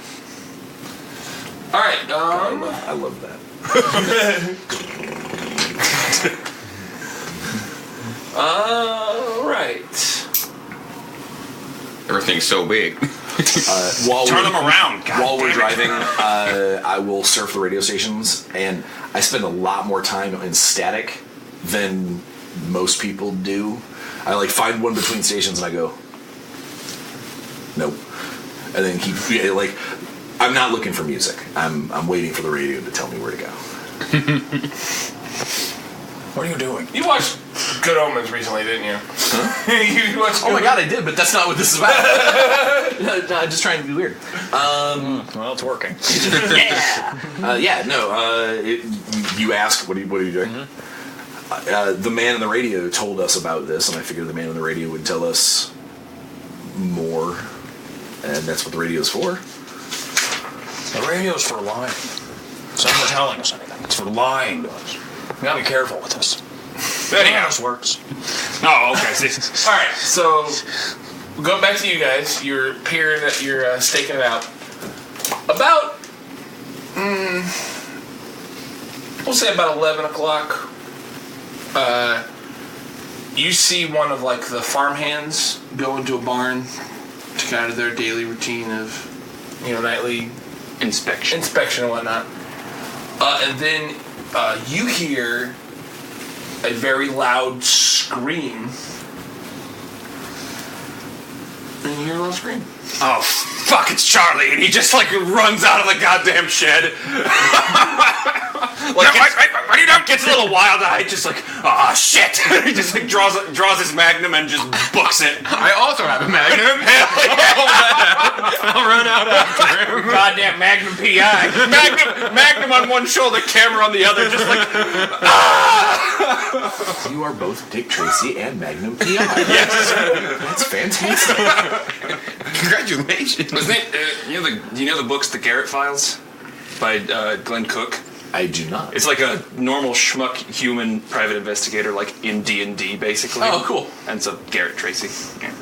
All right. I love that. All right. Everything's so big. Turn them around. God while we're damn it. driving, I will surf the radio stations, and I spend a lot more time in static than most people do. I like find one between stations and I go, nope, and then keep like. I'm not looking for music. I'm waiting for the radio to tell me where to go. What are you doing? You watched Good Omens recently, didn't you? Huh? You watched Oh my god, I did, but that's not what this is about. No, I'm just trying to be weird. Well, it's working. You asked, what are you doing? Mm-hmm. The man on the radio told us about this, and I figured the man on the radio would tell us more, and that's what the radio is for. The radio's for lying. It's not for telling us anything. It's for lying to us. We gotta be careful with this. Anyhow, this works. Oh, okay. All right, so go back to you guys. You're peering, you're staking it out. About, we'll say about 11 o'clock. You see one of like the farmhands go into a barn to kind of their daily routine of, nightly inspection and whatnot. And then you hear a very loud scream. And you hear a loud scream. Oh, fuck, it's Charlie, and he just like runs out of the goddamn shed. What do you do? Gets a little wild-eyed, just like, oh shit! He just like draws his magnum and just books it. I also have a magnum. I'll run out after him. Goddamn Magnum PI. Magnum on one shoulder, camera on the other, just like. You are both Dick Tracy and Magnum PI. Yes, that's fantastic. Congratulations. Do you know the books, The Garrett Files, by Glenn Cook? I do not. It's like a normal schmuck human private investigator, like in D&D, basically. Oh, cool. And so Garrett Tracy. Yeah.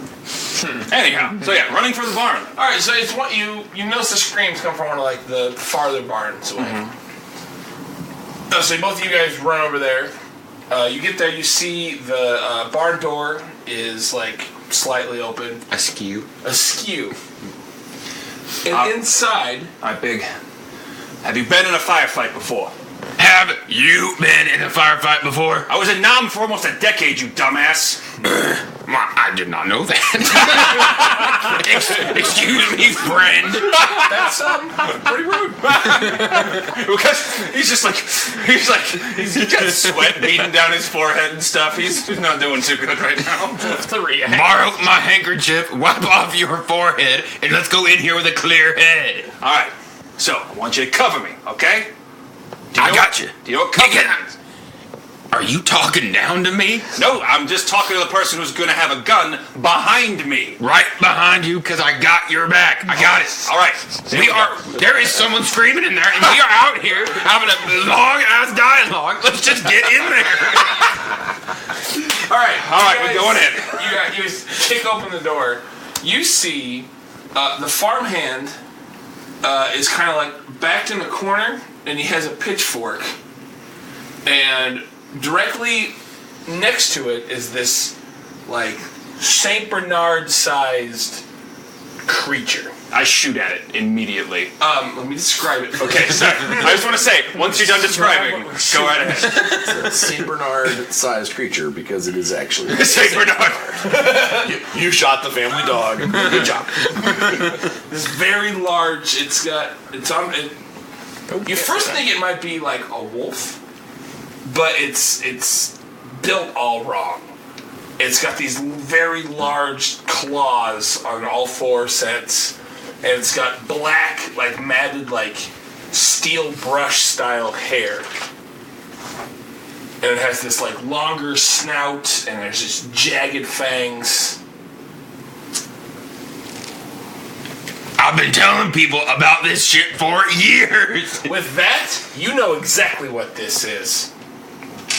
Anyhow, so yeah, running for the barn. All right, so it's what you notice the screams come from one of like the farther barns away. Mm-hmm. So both of you guys run over there. You get there, you see the barn door is like slightly open. Askew. And inside, Have you been in a firefight before? Have you been in a firefight before? I was in Nam for almost a decade, you dumbass. I did not know that. Excuse me, friend. That's pretty rude. Because he's got sweat beating down his forehead and stuff. He's not doing too good right now. Borrow my handkerchief, wipe off your forehead, and let's go in here with a clear head. All right. So I want you to cover me, okay? I got you. Do you know what cover means? Are you talking down to me? No, I'm just talking to the person who's going to have a gun behind me. Right behind you, because I got your back. I got it. All right. There is someone screaming in there, and we are out here having a long-ass dialogue. Let's just get in there. All right, we're going in. You guys kick open the door. You see the farmhand is kind of like backed in the corner, and he has a pitchfork, and directly next to it is this, like, Saint Bernard-sized creature. I shoot at it immediately. Let me describe it. Okay, sorry. I just want to say, once you're done describing, go right ahead. It's a Saint Bernard-sized creature because it is actually Saint Bernard. You shot the family dog. Good job. This very large. You first think it might be like a wolf, but it's built all wrong. It's got these very large claws on all four sets, and it's got black, like matted, like steel brush style hair. And it has this like longer snout, and there's just jagged fangs. I've been telling people about this shit for years. With that, you know exactly what this is.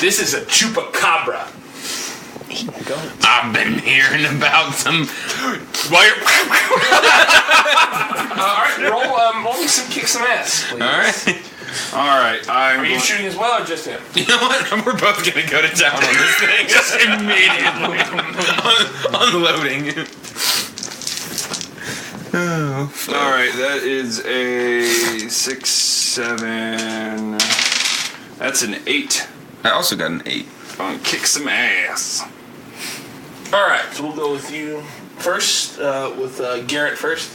This is a chupacabra. I've been hearing about some. Alright, roll me some kick some ass, please. Alright. Are you shooting as well or just him? You know what? We're both gonna go to town on this thing. Just immediately. Unloading. Alright, that is a 6, 7. That's an 8. I also got an 8. Kick some ass. Alright, so we'll go with you first, with Garrett first.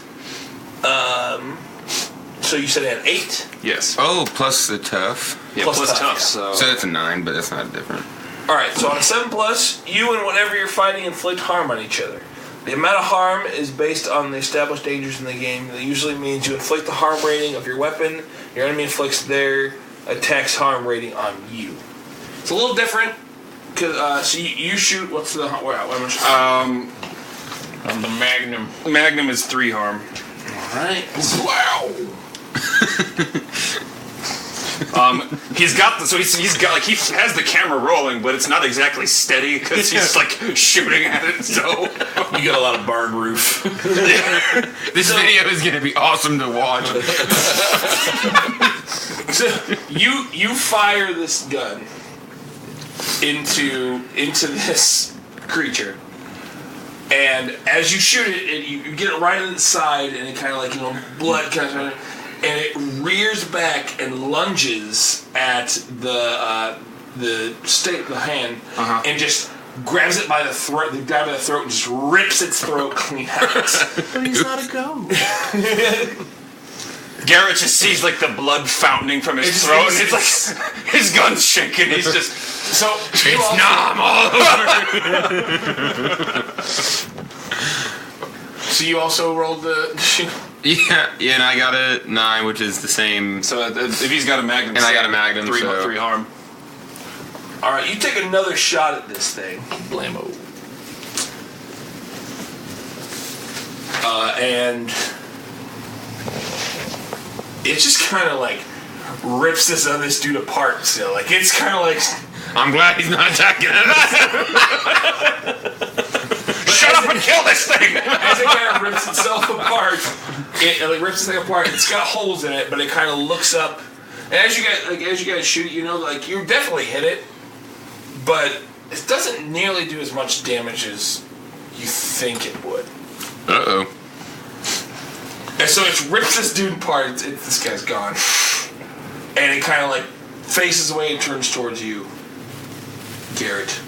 So you said it had 8? Yes. Oh, plus the tough. Yeah, Plus plus tough, tough, yeah. So that's a 9, but that's not different. Alright, so on a 7+, you and whatever you're fighting inflict harm on each other. The amount of harm is based on the established dangers in the game. That usually means you inflict the harm rating of your weapon, your enemy inflicts their attack's harm rating on you. It's a little different. So you shoot. What's the how much? The Magnum. Magnum is 3 harm. All right. Wow. He's got he has the camera rolling, but it's not exactly steady because he's like shooting at it. So You got a lot of barn roof. This video is gonna be awesome to watch. So you fire this gun into this creature, and as you shoot it, you get it right in the side, and it kind of like blood kind of. And it rears back and lunges at the hand, and just grabs it by the throat. The guy by the throat and just rips its throat clean out. But he's not a goat. Garrett just sees like the blood fountaining from his throat, and it's like his gun's shaking. He's just It's numb all over. So you also rolled the shoot. Yeah, and I got a 9, which is the same. so if he's got a Magnum, And I got a Magnum, 3 so- harm. All right, you take another shot at this thing. Blammo. And it just kind of like rips this dude apart still. Like, it's kind of like... I'm glad he's not attacking us. Shut up and kill this thing! As it kind of rips itself apart, it rips this thing apart. It's got holes in it, but it kind of looks up. And as you guys shoot, you definitely hit it, but it doesn't nearly do as much damage as you think it would. Uh-oh. And so it rips this dude apart. This guy's gone, and it kind of like faces away and turns towards you, Garrett.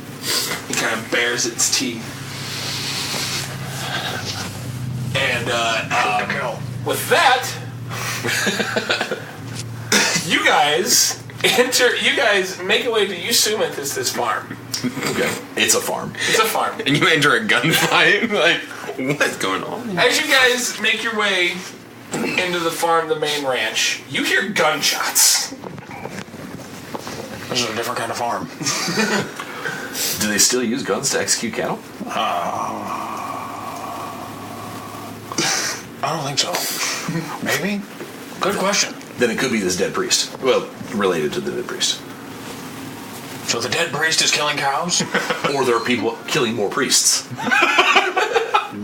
It kind of bares its teeth. And with that, you guys make your way to Yusumanthus' farm. Okay. It's a farm. It's a farm. And you enter a gunfight? Like, what's going on? As you guys make your way into the farm, the main ranch, you hear gunshots. This is a different kind of farm. Do they still use guns to execute cattle? I don't think so. Maybe? Good question. Then it could be this dead priest. Well, related to the dead priest. So the dead priest is killing cows? Or there are people killing more priests.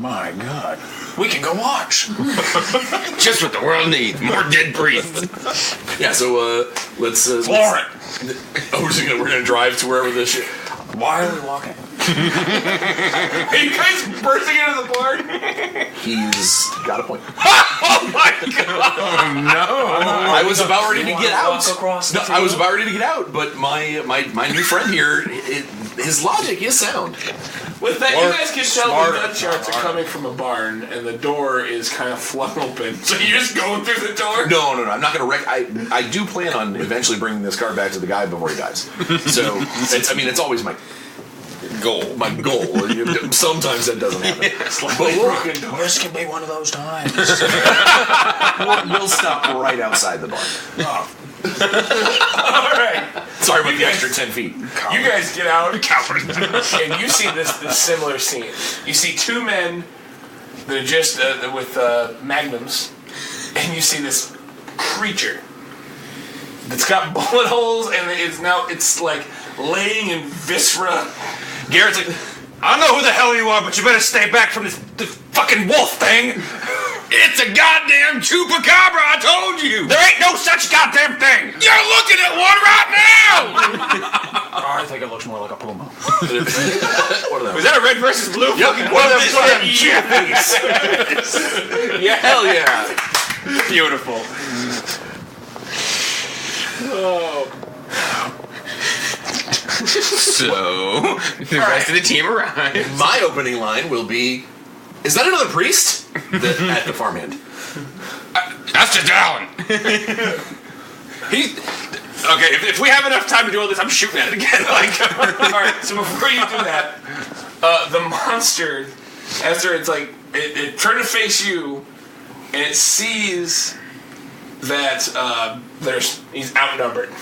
My God. We can go watch. Just what the world needs. More dead priests. Yeah, so let's... Floor it. We're going to drive to wherever this shit... Why are we walking? Are you guys bursting into the barn? He's got a point. Oh my god! Oh no! I was about ready to get out. Across I was about ready to get out, but my new friend here, his logic is sound. With that, you guys can tell the nut charts are coming from a barn, and the door is kind of flung open. So you're just going through the door? No. I'm not going to wreck. I do plan on eventually bringing this car back to the guy before he dies. So it's always my goal. Sometimes that doesn't happen. But this can be one of those times. We'll stop right outside the barn. Oh. Alright. Sorry about the extra 10 feet. You guys get out, and you see this similar scene. You see two men that are just with magnums, and you see this creature that's got bullet holes, and it's like laying in viscera. Garrett's like, I don't know who the hell you are, but you better stay back from this fucking wolf thing. It's a goddamn chupacabra, I told you! There ain't no such goddamn thing! You're looking at one right now! I think it looks more like a puma. What are those? Was that a red versus blue? Yep. One of them Jeffy's. Yeah, hell yeah. Beautiful. So, the rest of the team arrives. My opening line will be, is that another priest? At the farmhand. That's just Alan. Okay, if we have enough time to do all this, I'm shooting at it again. Alright, so before you do that, the monster, after it turned to face you, and it sees that he's outnumbered.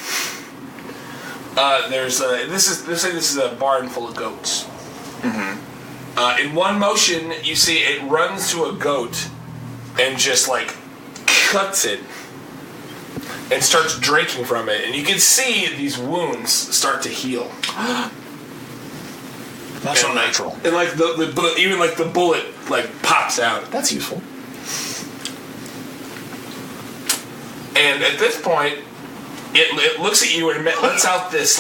This is a barn full of goats. Mm-hmm. In one motion, you see it runs to a goat and just cuts it and starts drinking from it, and you can see these wounds start to heal. That's unnatural. And the bullet pops out. That's useful. And at this point, it looks at you and lets out this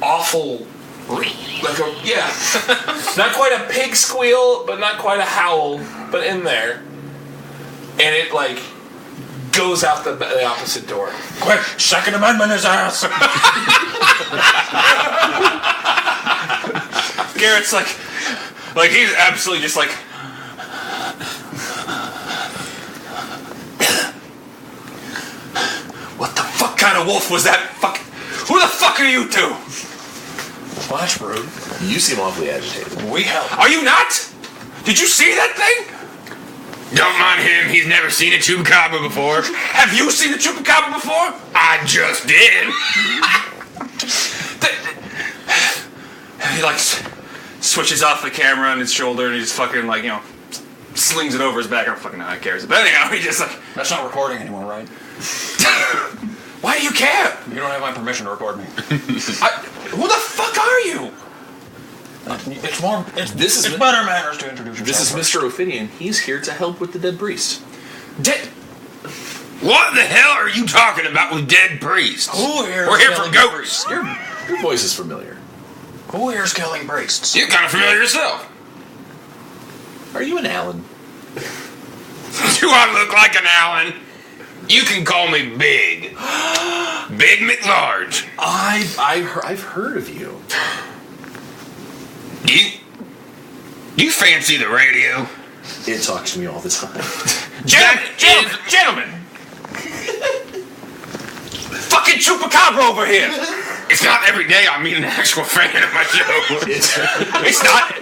awful, not quite a pig squeal, but not quite a howl, but in there, and it goes out the opposite door. Quick, Second Amendment his ass. Garrett's he's absolutely just what the fuck kind of wolf was that? Who the fuck are you two? Well, that's rude. You seem awfully agitated. We help. Are you not? Did you see that thing? Don't mind him, he's never seen a chupacabra before. Have you seen the chupacabra before? I just did. He switches off the camera on his shoulder and he just fucking slings it over his back. I don't fucking know how he cares. But anyhow, he just That's not recording anymore, right? Why do you care? You don't have my permission to record me. Who the fuck are you? It's better manners to introduce yourself. This is Mr. Ophidian. He's here to help with the dead priest. What the hell are you talking about with dead priests? We're here for goats. Your voice is familiar. Who here's killing priests? You're kind of familiar yourself. Are you an Alan? Do I look like an Alan? You can call me Big. Big McLarge. I've heard of you. You fancy the radio? It talks to me all the time. Gentlemen! Fucking chupacabra over here! It's not every day I meet an actual fan of my show.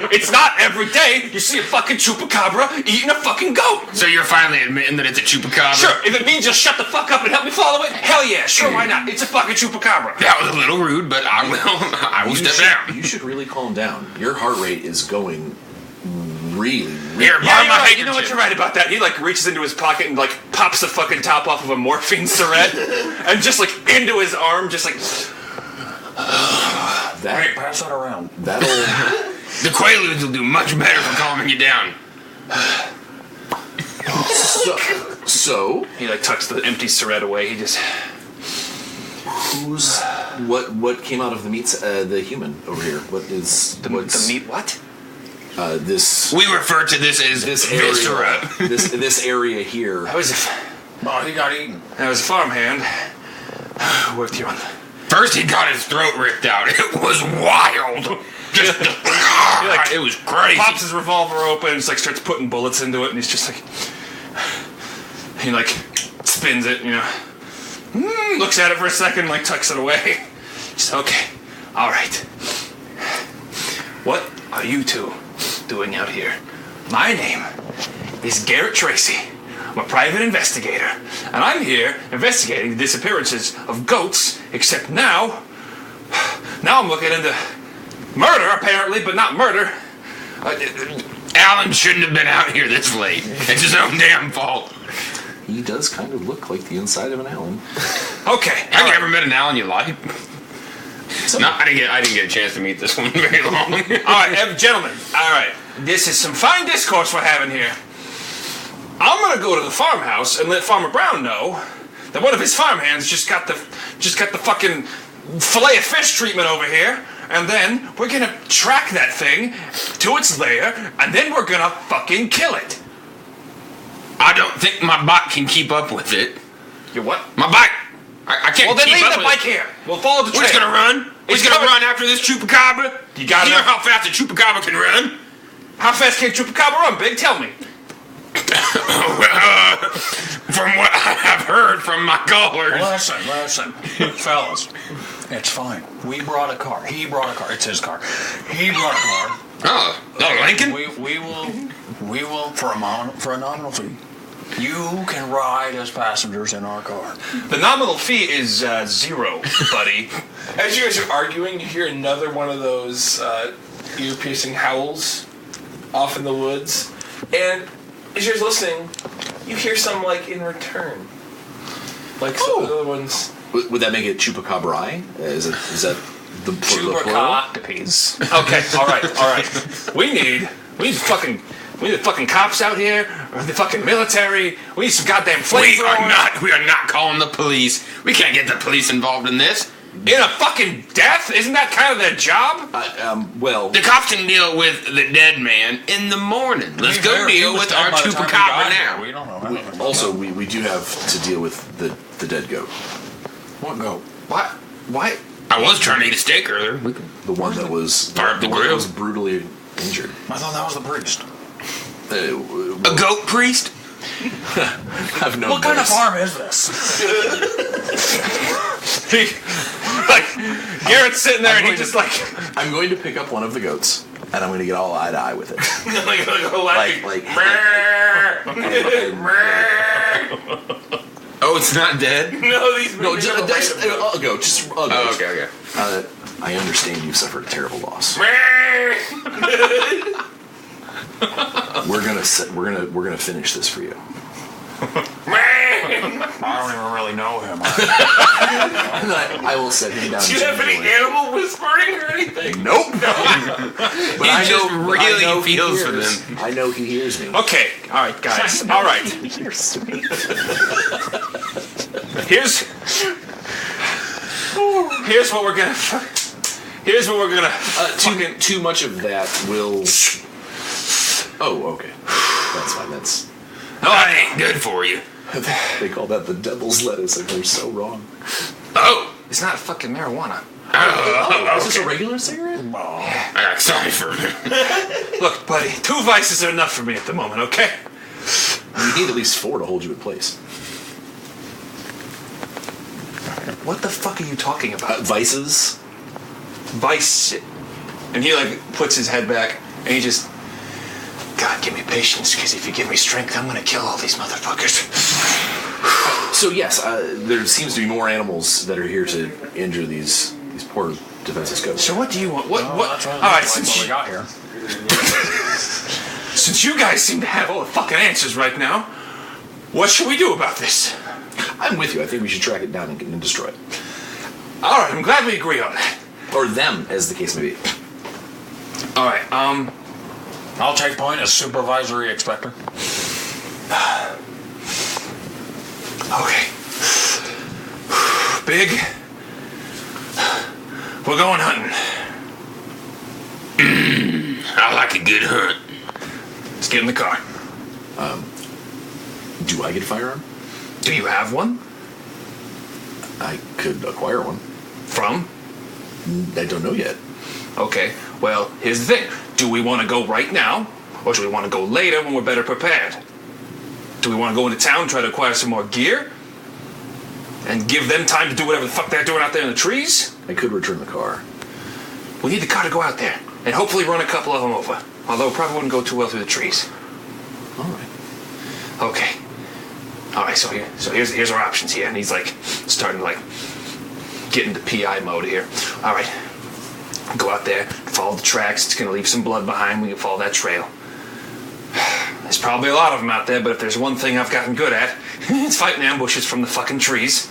It's not every day you see a fucking chupacabra eating a fucking goat. So you're finally admitting that it's a chupacabra? Sure, if it means you'll shut the fuck up and help me follow it, hell yeah, sure, why not? It's a fucking chupacabra. That was a little rude, but I will step down. You should really calm down. Your heart rate is going really. Here, Yeah, you know what, you're right about that. He reaches into his pocket and pops the fucking top off of a morphine syringe and just into his arm, just Wait, pass that around. That'll. The Quaaludes will do much better for calming you down. So he like tucks the empty cigarette away. He just. What came out of the meat? The human over here. What is the meat? What? This. We refer to this as this viscera. area. this area here. That was he got eaten. That was a farmhand. Worked you on. First, he got his throat ripped out. It was wild. Just, it was crazy. Pops his revolver open, and just like starts putting bullets into it, and he's just like, he like spins it, looks at it for a second, like tucks it away. Just okay, all right. What are you two doing out here? My name is Garrett Tracy. I'm a private investigator, and I'm here investigating the disappearances of goats, except now I'm looking into murder, apparently, but not murder. Alan shouldn't have been out here this late. It's his own damn fault. He does kind of look like the inside of an Alan. Okay. Have you ever met an Alan you like? No, I didn't get a chance to meet this one very long. All right, gentlemen. All right. This is some fine discourse we're having here. I'm gonna go to the farmhouse and let Farmer Brown know that one of his farmhands just got the fucking fillet of fish treatment over here, and then we're gonna track that thing to its lair, and then we're gonna fucking kill it. I don't think my bike can keep up with it. Your what? My bike. I can't. Well, then keep leave up the with bike here. We'll follow the trail. We're just gonna run. We're just gonna run after this chupacabra. You got know how fast a chupacabra can run? How fast can a chupacabra run, Big? Tell me. From what I have heard from my callers. Listen, fellas. It's fine. We brought a car. He brought a car. It's his car. He brought a car. Oh, Lincoln? We will for a nominal fee. You can ride as passengers in our car. The nominal fee is 0, buddy. As you guys are arguing, you hear another one of those ear-piercing howls off in the woods, and as you're listening, you hear some like in return, like some of the other ones. Would that make it chupacabra? Is that the Chupacabras. Okay, all right. We need fucking cops out here, or the fucking military. We need some goddamn flamethrowers. We are not calling the police. We can't get the police involved in this. In a fucking death? Isn't that kind of their job? Well, the cops can deal with the dead man in the morning. Let's go deal with our chupacabra now. We don't know. Also, we do have to deal with the dead goat. What goat? What? I was trying to eat a steak earlier. The one that was brutally injured. I thought that was the priest. A goat priest? I've no. What kind of farm is this? Garrett's sitting there and he just like. I'm going to pick up one of the goats and I'm going to get all eye to eye with it. Oh, it's not dead? No, just a goat. Just a goat. Oh, okay. I understand you've suffered a terrible loss. We're gonna finish this for you. I don't even really know him. I will set him down. Do you have any animal whispering or anything? Nope. But I just know really feels for them. I know he hears me. Okay, all right, guys. All right. You're sweet. Here's what we're gonna. Too much of that will. Oh, okay. That's fine. That's. No, that ain't good for you. They call that the devil's lettuce, and they're so wrong. Oh, it's not fucking marijuana. Is this a regular cigarette? Sorry for me. Look, buddy, 2 vices are enough for me at the moment. Okay. You need at least 4 to hold you in place. What the fuck are you talking about? Vices. Vice. And he like puts his head back, and he just. God, give me patience, because if you give me strength, I'm gonna kill all these motherfuckers. So yes, there seems to be more animals that are here to injure these poor defenseless goats. So what do you want? What? That's All right, since we got here. Since you guys seem to have all the fucking answers right now, what should we do about this? I'm with you. I think we should track it down and destroy it. All right, I'm glad we agree on that. Or them, as the case may be. All right, I'll take point as supervisory inspector. Okay. Big. We're going hunting. I like a good hunt. Let's get in the car. Do I get a firearm? Do you have one? I could acquire one. From? I don't know yet. Okay, well, here's the thing. Do we want to go right now, or do we want to go later when we're better prepared? Do we want to go into town and try to acquire some more gear? And give them time to do whatever the fuck they're doing out there in the trees? I could return the car. We need the car to go out there, and hopefully run a couple of them over. Although it probably wouldn't go too well through the trees. All right. Okay. Alright, so here's our options here. And he's like starting to like get into PI mode here. Alright. Go out there, follow the tracks. It's gonna leave some blood behind. We can follow that trail. There's probably a lot of them out there, but if there's one thing I've gotten good at, it's fighting ambushes from the fucking trees.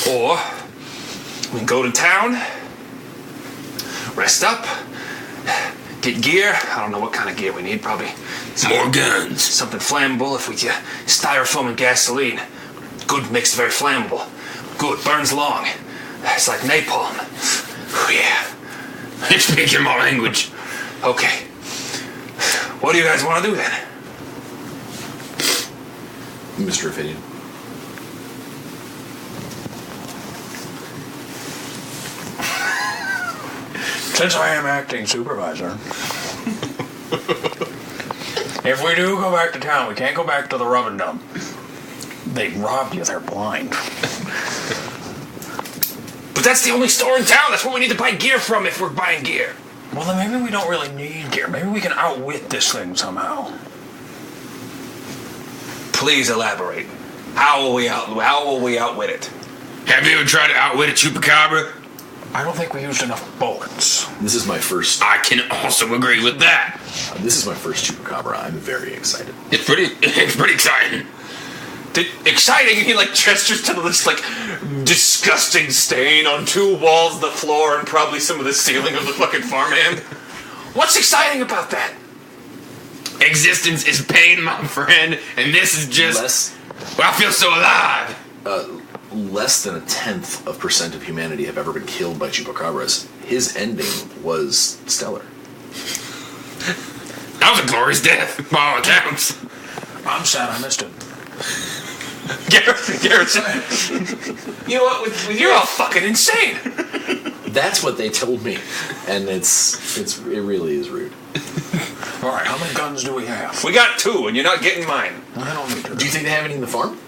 Or we can go to town, rest up, get gear. I don't know what kind of gear we need. Probably more guns. Something flammable. If we get styrofoam and gasoline, good mix, very flammable. Good, burns long. It's like napalm. Oh, yeah. It's speaking my language. Okay. What do you guys want to do then? Mr. Opinion. Since I am acting supervisor, if we do go back to town, we can't go back to the rub and dump. They robbed you, they're blind. But that's the only store in town. That's where we need to buy gear from if we're buying gear. Well, then maybe we don't really need gear. Maybe we can outwit this thing somehow. Please elaborate. How will we outwit it? Have you ever tried to outwit a chupacabra? I don't think we used enough bullets. This is my first. I can also agree with that. This is my first chupacabra. I'm very excited. It's pretty exciting. Exciting, and he like gestures to this like disgusting stain on two walls, the floor, and probably some of the ceiling of the fucking farmhand. What's exciting about that? Existence is pain, my friend, and this is just... Well, I feel so alive. Less than 0.1% of humanity have ever been killed by chupacabras. His ending was stellar. That was a glorious death, by all accounts. I'm sad I missed it. Garrett, you know what? You're all fucking insane. That's what they told me, and it really is rude. All right, how many guns do we have? We got 2, and you're not getting mine. I don't need to. Do you think they have any in the farm?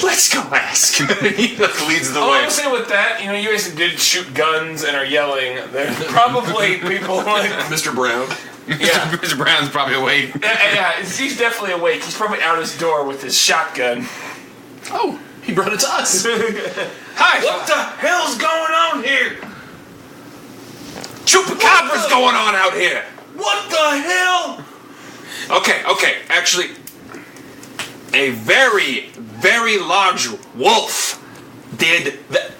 Let's go ask. He leads the way. I would say with that, you guys did shoot guns and are yelling. There's probably people like Mr. Brown. Yeah, Mr. Brown's probably awake. Yeah, he's definitely awake. He's probably out his door with his shotgun. Oh, he brought it to us. Hi. What the hell's going on here? Chupacabra's going on out here. What the hell? Okay. Actually, a very, very large wolf did that.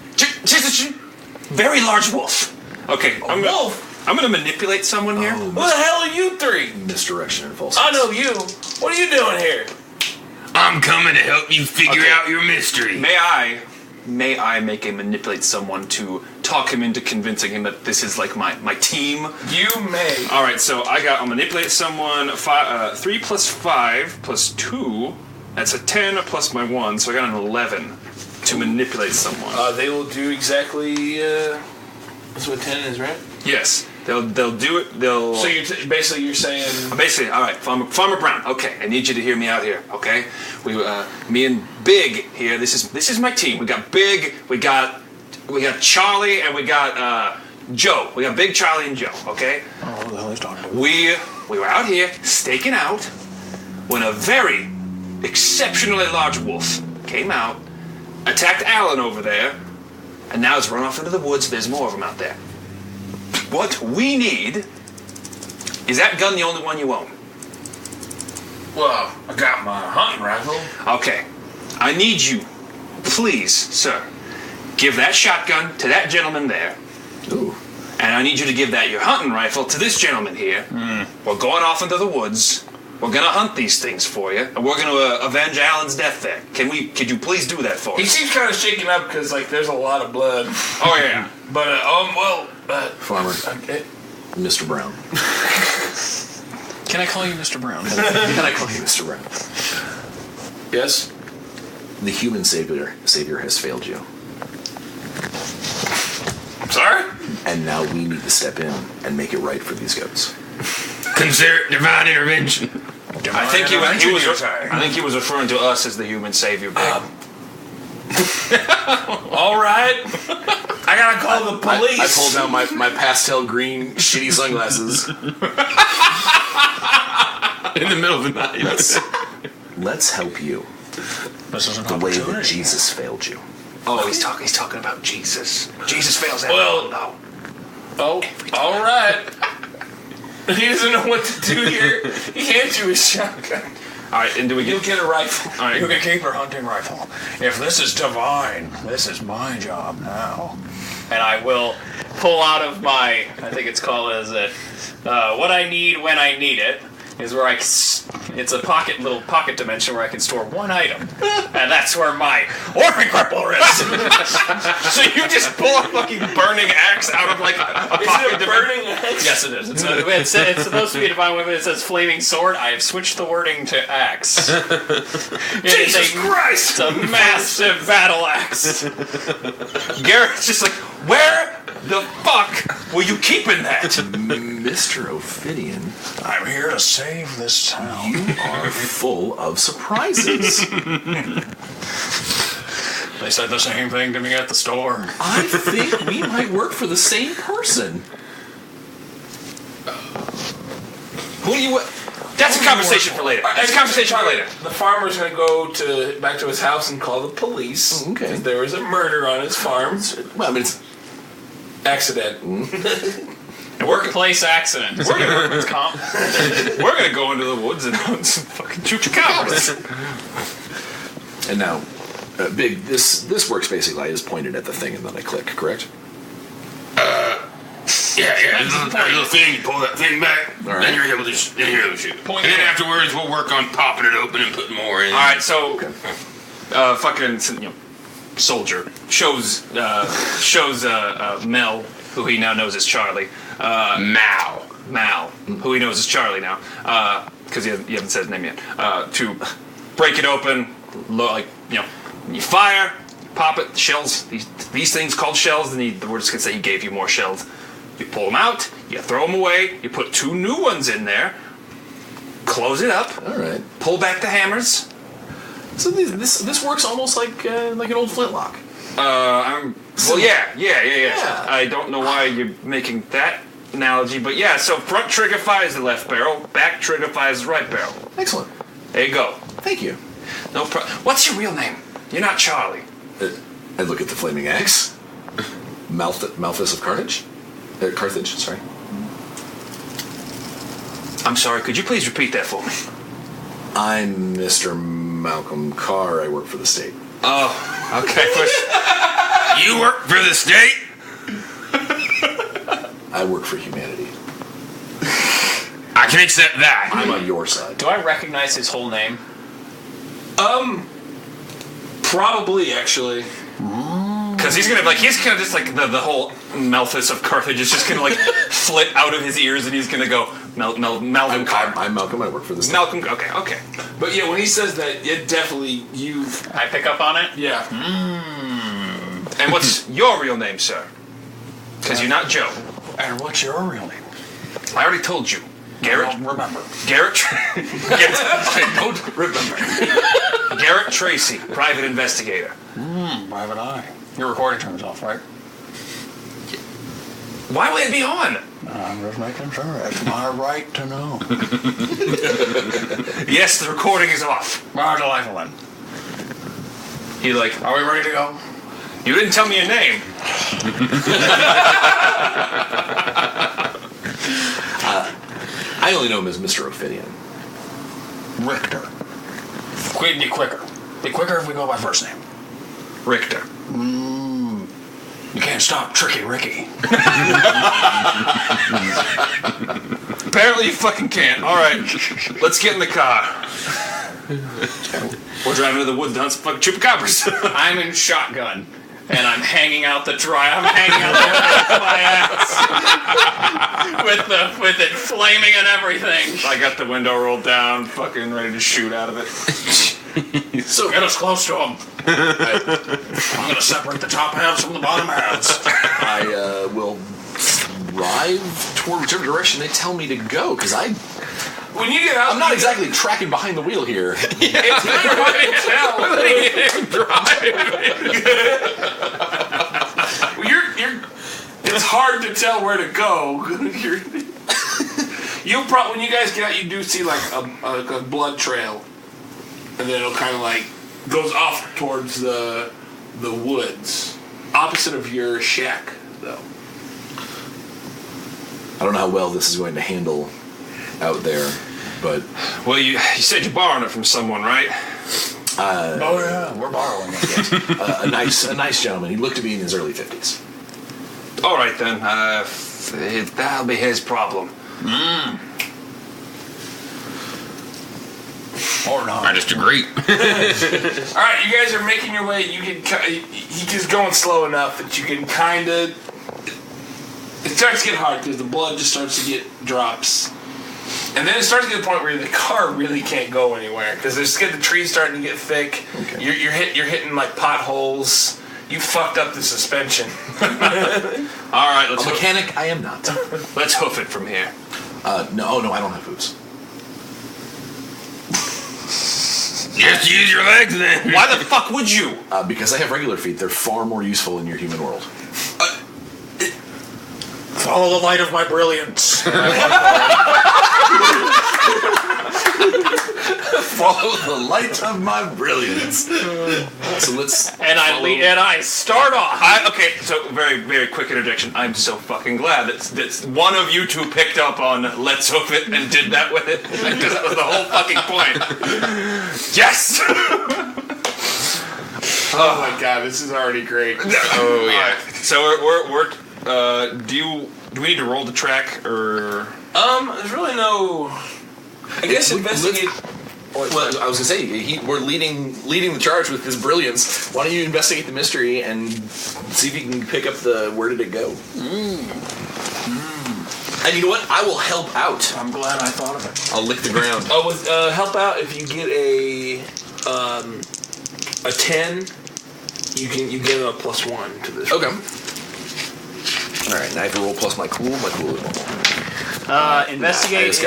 Very large wolf. Okay, wolf? I'm gonna manipulate someone here. Who the hell are you three? Misdirection and false. I know you. What are you doing here? I'm coming to help you figure out your mystery. May I make a manipulate someone to talk him into convincing him that this is like my team? You may. All right, so I'll manipulate someone. 3 plus 5 plus 2. That's a 10 plus my 1, so I got an 11 to manipulate someone. They will do exactly. That's what 10 is, right? Yes, they'll do it. They'll. So you're you're saying. Basically, all right, Farmer Brown. Okay, I need you to hear me out here. Okay, me and Big here. This is my team. We got Big. We got Charlie, and we got Joe. We got Big, Charlie, and Joe. Okay. Oh, what the hell is talking to? We were out here staking out when a very exceptionally large wolf came out, attacked Alan over there, and now it's run off into the woods. There's more of them out there. What we need is that gun the only one you own? Well, I got my hunting rifle. Okay. I need you, please, sir, give that shotgun to that gentleman there. Ooh. And I need you to give that your hunting rifle to this gentleman here. We're going off into the woods. We're going to hunt these things for you. And we're going to avenge Alan's death there. Could you please do that for us? He seems kind of shaken up because, like, there's a lot of blood. Oh, yeah. But, Farmer. Mr. Brown. Can I call you Mr. Brown? Can I call you Mr. Brown? Yes? The human savior has failed you. Sorry? And now we need to step in and make it right for these goats. Consider it divine intervention. I think he was referring to us as the human savior. All right. I gotta call the police. I pulled down my pastel green shitty sunglasses. In the middle of the night. Let's help you. This is an The way that opportunity. Jesus failed you. Oh, he's talking about Jesus. Jesus fails Well, no. Oh, all right. He doesn't know what to do here. He hands you his shotgun. All right, and do we You'll get a rifle. All right. You can keep your hunting rifle. If this is divine, this is my job now. And I will pull out of my, I think it's called, what I need when I need it, is where it's a little pocket dimension where I can store one item. And that's where my orphan cripple is. So you just pull a fucking burning axe out of like a pocket Burning axe? Yes, it is. It's supposed to be a divine weapon. It says flaming sword. I have switched the wording to axe. Jesus Christ! It's a massive battle axe. Garrett's just like, where the fuck were you keeping that? Mr. Ophidian, I'm here to save this town. you are full of surprises. They said the same thing to me at the store. I think we might work for the same person. Who do you... That's a conversation for later. That's a conversation for later. The farmer's gonna go back to his house and call the police. Okay. 'Cause there was a murder on his farm. Well, I mean, it's... Accident. Workplace accident. We're gonna workman's comp. We're gonna go into the woods and fucking shoot your cows. And now, Big, this works basically. I just pointed at the thing and then I click, correct? Yeah, that little thing, you pull that thing back, right. then you're able to shoot. And then afterwards, we'll work on popping it open and putting more in. All right, so fucking soldier shows Mel, who he now knows as Charlie. Mal, who he knows as Charlie now, because you haven't said his name yet. To break it open, you fire, pop it, shells. These things called shells. And we're just gonna say he gave you more shells. You pull them out, you throw them away, you put 2 new ones in there, close it up, All right. pull back the hammers. So this works almost like an old flintlock. Yeah. I don't know why you're making that analogy, but yeah, so front trigger fires the left barrel, back trigger fires the right barrel. Excellent. There you go. Thank you. No problem. What's your real name? You're not Charlie. I look at the flaming axe. Malthus of Carthage? Carthage, sorry. I'm sorry, could you please repeat that for me? I'm Mr. Malcolm Carr. I work for the state. Oh, okay. You work for the state? I work for humanity. I can accept that. I'm on your side. Do I recognize his whole name? Probably, actually. Because he's kind of just like the whole Malthus of Carthage is just gonna like flit out of his ears, and he's gonna go Malcolm Carr. I'm Malcolm. I work for the state. Malcolm. Okay. But yeah, when he says that, it definitely I pick up on it? Yeah. And what's your real name, sir? Because you're not Joe. And what's your real name? I already told you. Garrett. I don't remember. Garrett. I don't remember. Garrett Tracy, private investigator. Private eye. Your recording turns off, right? Why would it be on? I'm just making sure. It's my right to know. Yes, the recording is off. Delightful then. He like, Are we ready to go? you didn't tell me your name. I only know him as Mr. Ophidian. Richter. Be quicker. Be quicker if we go by first name. Richter. You can't stop Tricky Ricky. Apparently you fucking can't. All right, let's get in the car. We're driving to the woods to hunt some fucking chupacabras. I'm in shotgun, and I'm hanging out the I'm hanging out the my ass with it flaming and everything. I got the window rolled down, fucking ready to shoot out of it. So get us close to him. I'm gonna separate the top halves from the bottom halves. I will drive toward whichever direction they tell me to go, because when you get out, I'm not exactly tracking behind the wheel here. It's kind of hard to tell. It's hard to tell where to go. When you guys get out, you do see like a blood trail, and then it'll kind of like goes off towards the woods, opposite of your shack, though. I don't know how well this is going to handle out there, but well, you said you borrowed it from someone, right? Oh yeah, we're borrowing it. a nice gentleman. He looked to be in his early 50s. All right then, that'll be his problem. Or not. I just agree. All right, you guys are making your way. He's going slow enough that you can kind of. It starts to get hard because the blood just starts to get drops. And then it starts to get to the point where the car really can't go anywhere because the trees starting to get thick. Okay. You're hitting like potholes. You fucked up the suspension. All right, let's. A mechanic, I am not. Let's hoof it from here. No, I don't have hooves. Just use your legs then. Why the fuck would you? Because I have regular feet. They're far more useful in your human world. Follow the light of my brilliance. Follow the light of my brilliance. So let's. And I start off. Okay, so very, very quick interjection. I'm so fucking glad that one of you two picked up on let's hoof it and did that with it, because that was the whole fucking point. Yes. Oh my god, this is already great. Oh yeah. Right. So we're do we need to roll the track or? There's really no. I guess investigate. Well, I was gonna say we're leading the charge with his brilliance. Why don't you investigate the mystery and see if you can pick up the where did it go? And you know what? I will help out. I'm glad I thought of it. I'll lick the ground. With help out, if you get a 10, you get a +1 to this. Okay. All right, now I have to roll plus my cool. My cool is normal. Investigate is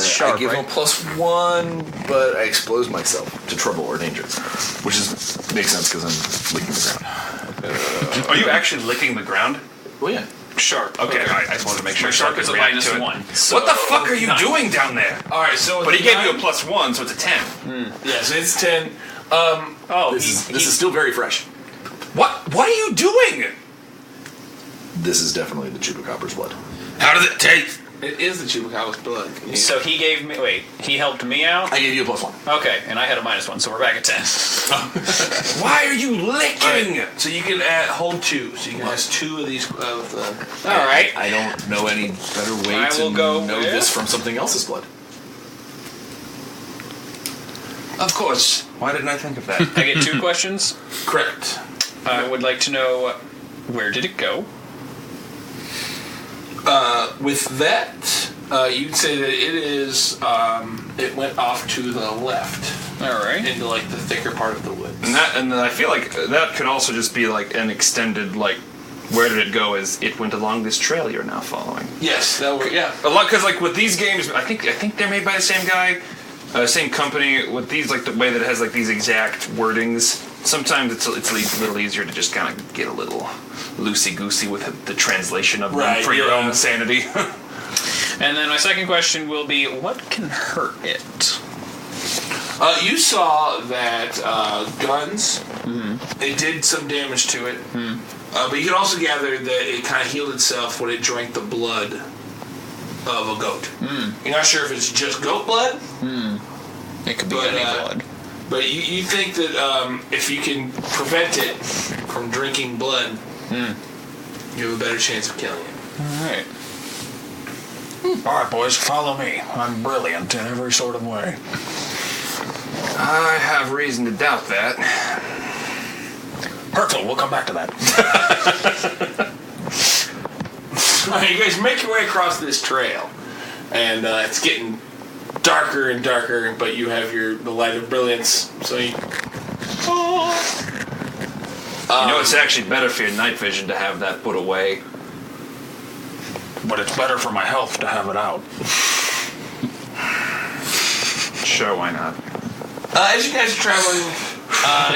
sharp, I give him right? a +1, but I expose myself to trouble or danger, which makes sense because I'm licking the ground. Are you actually licking the ground? Well, yeah. Sharp. Okay, all right. I just wanted to make sure. Sharp is a -1. So what the fuck are you doing down there? All right, so but he gave you a +1, so it's a 10. Yeah, so it's 10. This is still very fresh. What are you doing? This is definitely the Chupacabra's blood. How does it taste? It is the Chupacabra's blood. Yeah. So he gave me. Wait, he helped me out. I gave you a +1. Okay, and I had a -1, so we're back at 10. Why are you licking? Right. So you can hold 2. So you can ask 2 of these. All right. I don't know any better way I to will go know with- this from something else's blood. Of course. Why didn't I think of that? I get 2 questions. Correct. I would like to know where did it go? With that, you'd say that it is. It went off to the left. All right. Into like the thicker part of the woods. And I feel like that could also just be like an extended like. Where did it go? Is it went along this trail you're now following? Yes, that would. Yeah. A lot because like with these games, I think they're made by the same guy, same company. With these, like the way that it has like these exact wordings. Sometimes it's a little easier to just kind of get a little loosey-goosey with the translation of them for your own sanity. And then my second question will be, what can hurt it? You saw that guns, it did some damage to it, but you can also gather that it kind of healed itself when it drank the blood of a goat. You're not sure if it's just goat blood. It could be any blood. But you think that if you can prevent it from drinking blood, you have a better chance of killing it. All right. All right, boys, follow me. I'm brilliant in every sort of way. I have reason to doubt that. Hurtful, we'll come back to that. All right, you guys make your way across this trail, and it's getting darker and darker, but you have the light of brilliance, so you... It's actually better for your night vision to have that put away. But it's better for my health to have it out. Sure, why not? As you guys are traveling,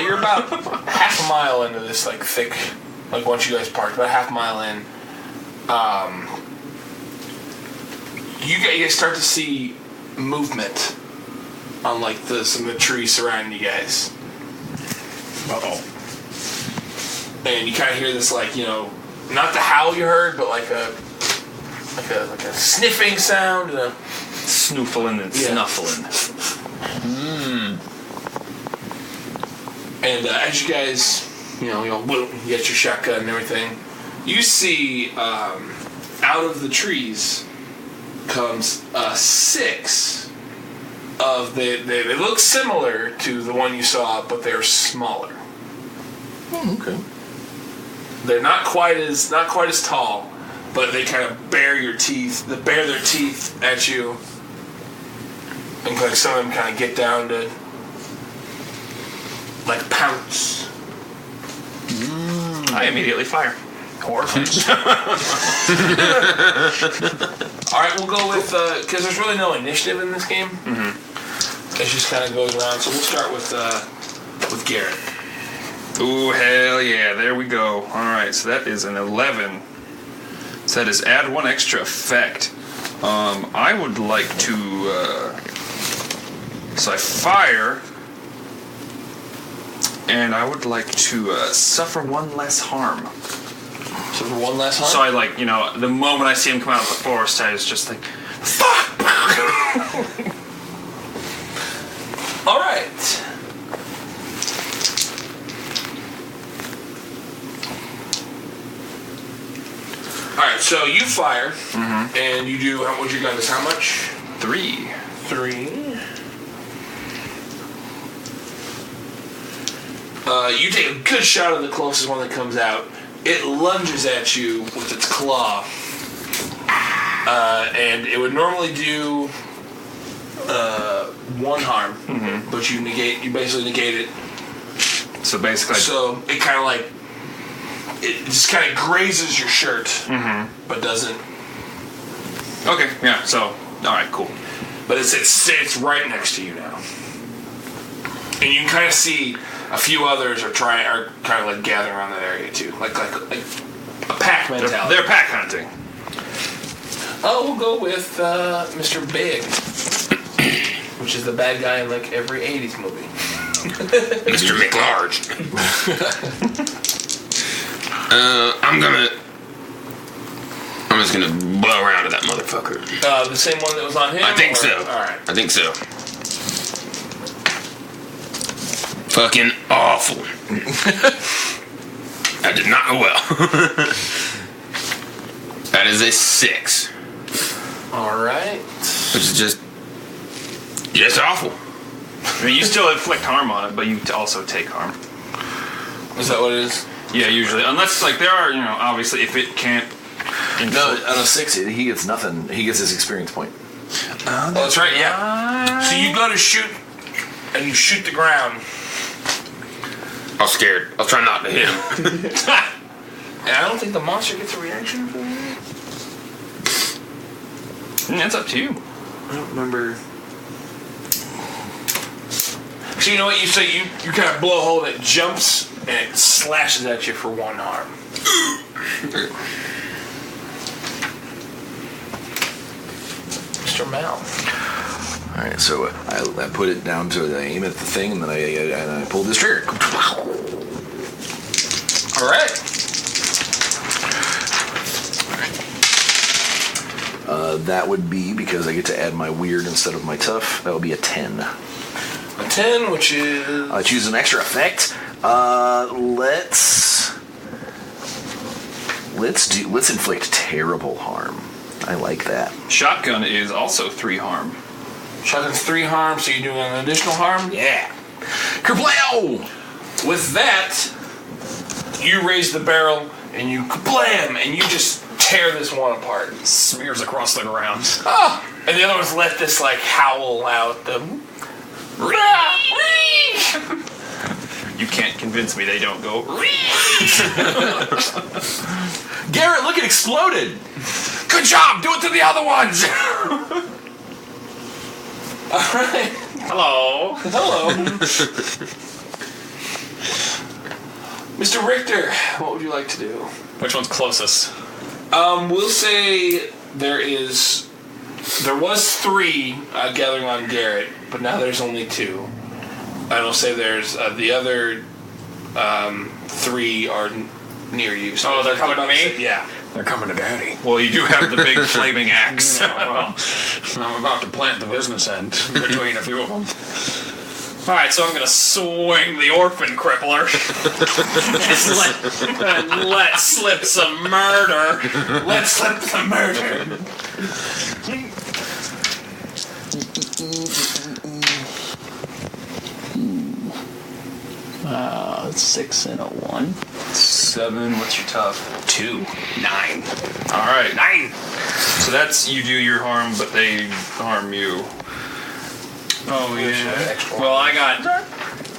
you're about half a mile into this, thick... once you guys parked, about half a mile in, you guys start to see movement on, some of the trees surrounding you guys. Uh-oh. And you kind of hear this, not the howl you heard, but like a sniffing sound and a snoofling and snuffling. And as you guys, you get your shotgun and everything, you see out of the trees comes 6 of they look similar to the one you saw, but they're smaller. Okay. They're not quite as tall, but they kind of bare their teeth at you, and some of them kind of get down to pounce. I immediately fire. Orphans. All right, we'll go with because there's really no initiative in this game. Mm-hmm. It just kind of goes around. So we'll start with Garrett. Ooh, hell yeah! There we go. All right, so that is an 11. So that is add 1 extra effect. I would like to. So I fire, and I would like to suffer 1 less harm. Suffer 1 less harm. So I the moment I see him come out of the forest, I was just like, fuck. All right. All right, so you fire, and you do. What's your gun? Is how much? 3. 3. You take a good shot of the closest one that comes out. It lunges at you with its claw, and it would normally do 1 harm, but you basically negate it. So basically, it kind of it just kind of grazes your shirt, but doesn't. Okay, yeah. So all right, cool. But it's right next to you now, and you can kind of see a few others are kind of gathering around that area too, like a pack mentality. They're pack hunting. We'll go with Mr. Big, which is the bad guy in every 80s movie. Mr. McLarge. I'm just gonna blow around to that motherfucker. The same one that was on him? I think so. Alright. I think so. Fucking awful. That did not go well. That is a 6. Alright. Which is just awful. I mean, you still inflict harm on it, but you also take harm. Is that what it is? Yeah, usually. Unless, there are, obviously, if it can't... No, on a 6, he gets nothing. He gets his experience point. Oh, that's right, yeah. So you go to shoot, and you shoot the ground. I was scared. I'll try not to hit him. And I don't think the monster gets a reaction for that. That's up to you. I don't remember. So you know what? You kind of blow a hole and it jumps and it slashes at you for 1 harm. Mr. Mal. All right, so I put it down to aim at the thing, and then I pulled this trigger. All right. That would be, because I get to add my weird instead of my tough, that would be a 10. A 10, which is... I choose an extra effect. Let's inflict terrible harm. I like that. Shotgun is also 3 harm. Shotgun's 3 harm, so you're doing an additional harm? Yeah. Kerplow! With that, you raise the barrel and you kablam, and you just tear this one apart. Smears across the ground. Oh! And the other ones let this like howl out. You can't convince me they don't go. Garrett, look, it exploded! Good job! Do it to the other ones! Alright. Hello. Hello. Mr. Richter, what would you like to do? Which one's closest? We'll say there was 3 gathering on Garrett, but now there's only 2. And I'll say there's the other 3 are near you. So they're coming to me? Yeah. They're coming to Daddy. Well, you do have the big flaming axe. Well, I'm about to plant the business end between a few of them. Alright, so I'm gonna swing the orphan crippler and let slip some murder. Let's slip the murder. 6 and a 1. 7. What's your tough? 2. 9. All right. 9. So that's you do your harm, but they harm you. Oh yeah. Well, I got.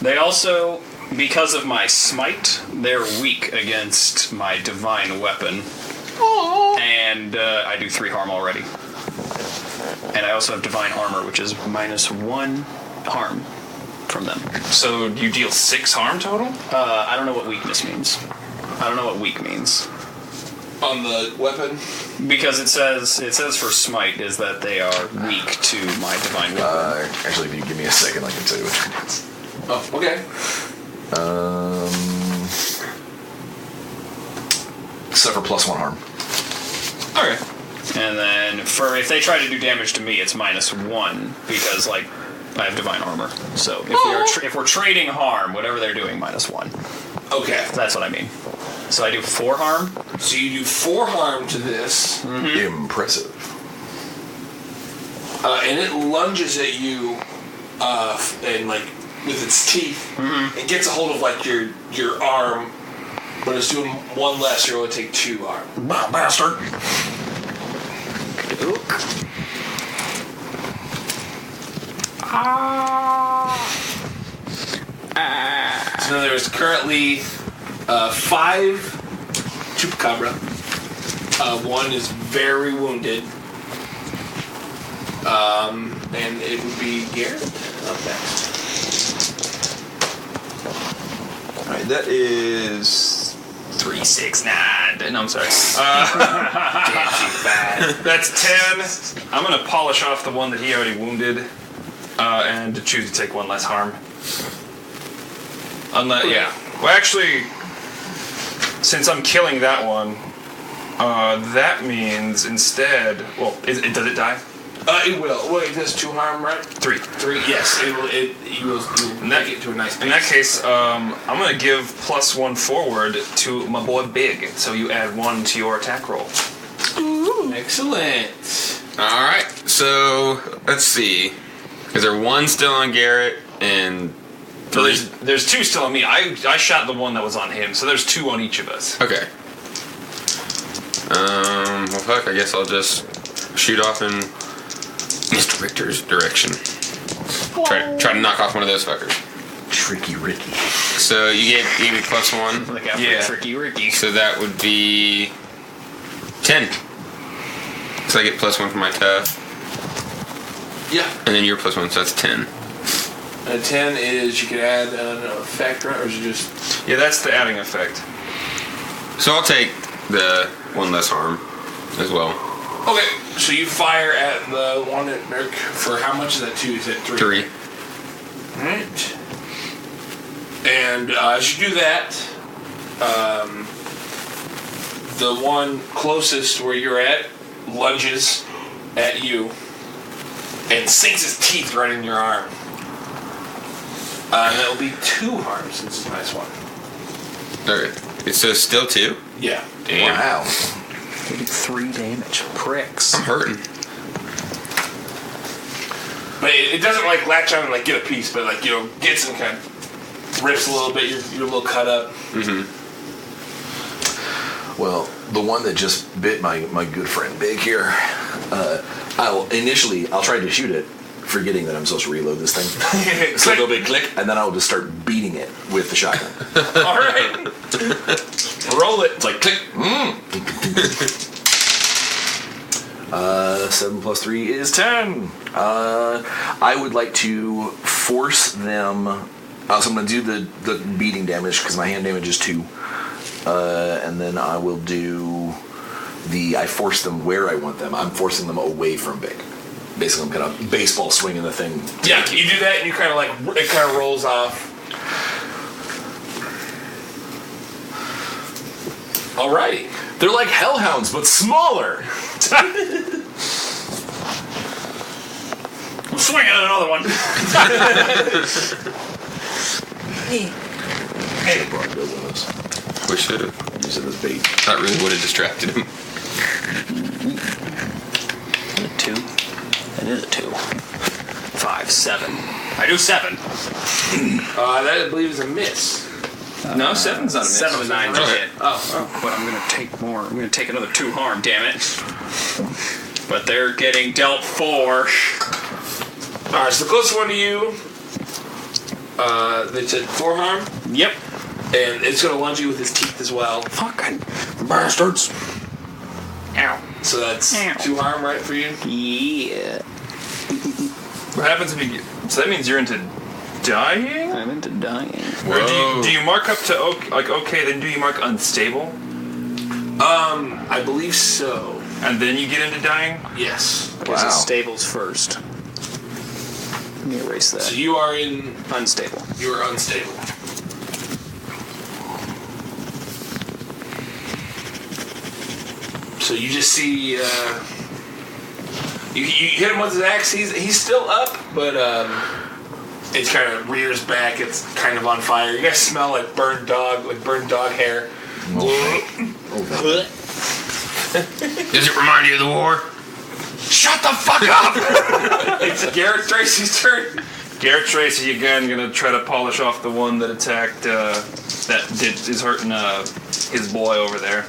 They also, because of my smite, they're weak against my divine weapon. And I do 3 harm already. And I also have divine armor, which is -1 harm from them. So you deal 6 harm total? I don't know what weakness means. I don't know what weak means. On the weapon? Because it says for smite is that they are weak to my divine weapon. Actually, if you give me a second, I can tell you what it means. Oh, okay. Suffer +1 harm. Okay. And then if they try to do damage to me, it's -1 because like I have divine armor. So if we're trading harm, whatever they're doing, -1. Okay. That's what I mean. So I do 4 harm. So you do 4 harm to this. Impressive. And it lunges at you, and like with its teeth, it gets a hold of like your arm, but it's doing 1 less. You're going to take 2 harm. Bastard! So now there's currently 5 Chupacabra. 1 is very wounded. And it would be Garrett up next. Alright, that is 3, 6, 9. No, I'm sorry. That's 10. I'm gonna polish off the one that he already wounded, and to choose to take 1 less harm. Yeah. Well, actually, since I'm killing that one, that means instead. Well, does it die? It will. Well, it does 2 harm, right? 3. 3. Yes, it will. You'll make it to a nice pace. In that case, I'm gonna give +1 forward to my boy Big, so you add 1 to your attack roll. Ooh, excellent. All right, so let's see. Is there 1 still on Garrett and? So there's 2 still on me. I shot the one that was on him, so there's 2 on each of us. Okay. Well, fuck. I guess I'll just shoot off in Mr. Richter's direction. Try to knock off one of those fuckers. Tricky Ricky. So you gave me +1. Look out for Tricky Ricky. So that would be 10. So I get +1 for my tough. Yeah. And then you're +1, so that's 10. A 10 is you can add an effect, right? Or is it just... Yeah, that's the adding effect. So I'll take the 1 less harm as well. Okay, so you fire at the one at Merc for how much is that? 2? Is that 3? 3. Alright. And as you do that, the one closest where you're at lunges at you and sinks his teeth right in your arm. And that will be 2 harm since it's a nice one. Okay. So still 2? Yeah. Damn. Wow. They do 3 damage. Pricks. I'm hurting. But it doesn't like latch on and like get a piece, but like gets and kind of rips a little bit. You're a little cut up. Mm-hmm. Well, the one that just bit my good friend Big here, I'll try to shoot it, forgetting that I'm supposed to reload this thing. So it'll be click, and then I'll just start beating it with the shotgun. All right. Roll it. It's like click. 7 plus 3 is 10. I would like to force them. So I'm going to do the beating damage because my hand damage is 2. And then I will do I force them where I want them. I'm forcing them away from Big. Basically, I'm kind of baseball swinging the thing. Yeah, you do that and you kind of like, it kind of rolls off. Alrighty. They're like hellhounds, but smaller. I'm swinging at another one. Hey, Brock does this. We should have. Use it as bait. That really would have distracted him. 2. That is a 2. 5, 7. I do 7. That I believe is a miss. No, 7's not a miss. 7 and 9 Okay. hit. Oh, but I'm gonna take more. I'm gonna take another 2 harm. Damn it! But they're getting dealt 4. Alright, so the closest one to you, they took 4 harm, Yep. and it's going to lunge you with his teeth as well. Fucking bastards. Ow. So that's Ow. 2 harm, right, for you? Yeah. What happens if you... So that means you're into dying? I'm into dying. Or do you mark up to, okay, then do you mark unstable? I believe so. And then you get into dying? Yes. Because it stables first. Let me erase that. So you are in... Unstable. You are unstable. So you just see... You hit him with his axe. He's still up, but it kind of rears back. It's kind of on fire. You guys smell like burnt dog hair. Does it remind you of the war? Shut the fuck up! It's Garrett Tracy's turn. Garrett Tracy again gonna try to polish off the one that attacked, is hurting his boy over there.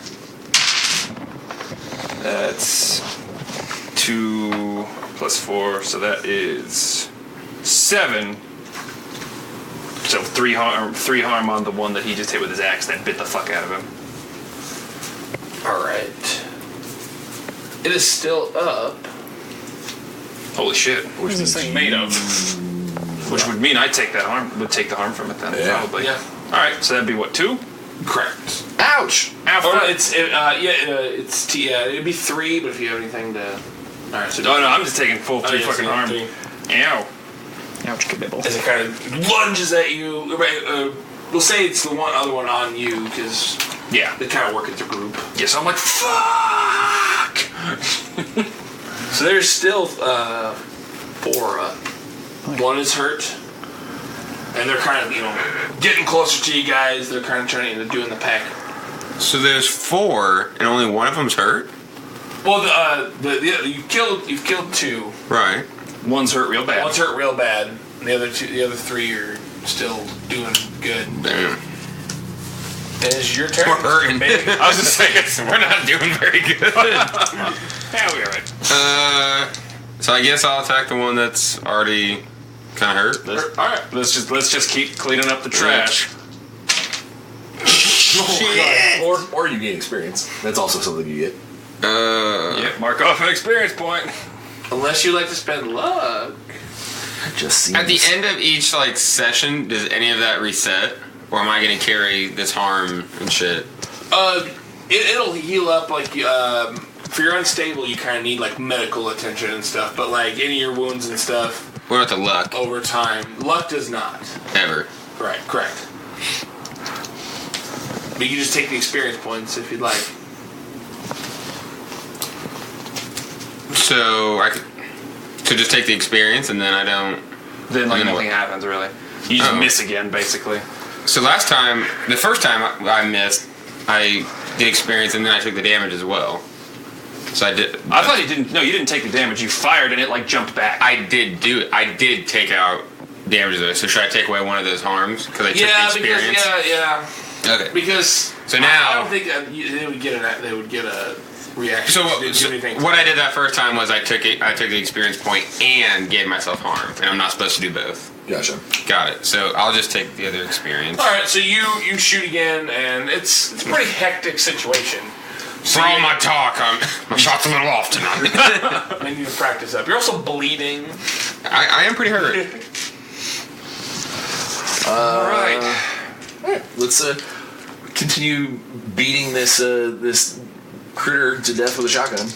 That's 2 plus 4, so that is 7. So 3 harm on the one that he just hit with his axe that bit the fuck out of him. Alright. It is still up. Holy shit. What is this thing made of? Which would mean I'd take the harm from it then, Yeah. probably. Yeah. Alright, so that'd be what, 2? Correct. Ouch! It'd be 3, but if you have anything to... Alright, so... No, I'm just taking full 3 fucking harm. 3. Ow. Ouch, kabibble. As it kind of lunges at you. We'll say it's the other one on you, because Yeah. they kind of work as a group. Yeah, so I'm like, fuck! So there's still 4 up. One is hurt. And they're kind of, getting closer to you guys. They're kind of trying to do in the pack. So there's 4, and only one of them's hurt? Well, you've killed 2. Right. One's hurt real bad. One's hurt real bad. And the other 3 are still doing good. Damn. And it's your turn. We're hurting. baby. I was just saying, we're not doing very good. Yeah, we're alright. So I guess I'll attack the one that's already kind of hurt. Alright. Let's just keep cleaning up the trash. Shit. Or you gain experience. That's also something you get. Yeah, mark off an experience point. Unless you like to spend luck. Just seems... At the end of each session, does any of that reset, or am I going to carry this harm and shit? It'll heal up if you're unstable, you kind of need medical attention and stuff. But any of your wounds and stuff. What about the luck? Over time, luck does not. Ever. Right, correct. But you can just take the experience points if you'd like. So I could just take the experience and then I don't. Then then nothing what? happens really. You just miss again, basically. So the first time I missed, I did experience and then I took the damage as well. So I did. I thought you didn't. No, you didn't take the damage. You fired and it like jumped back. I did do it. I did take out damage though. So should I take away one of those harms because I took the experience? Yeah. Okay. Because so now I don't think they would get a reaction. So, anything. What I did that first time was I took the experience point and gave myself harm, and I'm not supposed to do both. Gotcha. Got it. So I'll just take the other experience. All right. So you shoot again, and it's a pretty hectic situation. For all my talk, my shot's a little off tonight. I need to practice up. You're also bleeding. I am pretty hurt. All right. Let's continue beating this critter to death with a shotgun.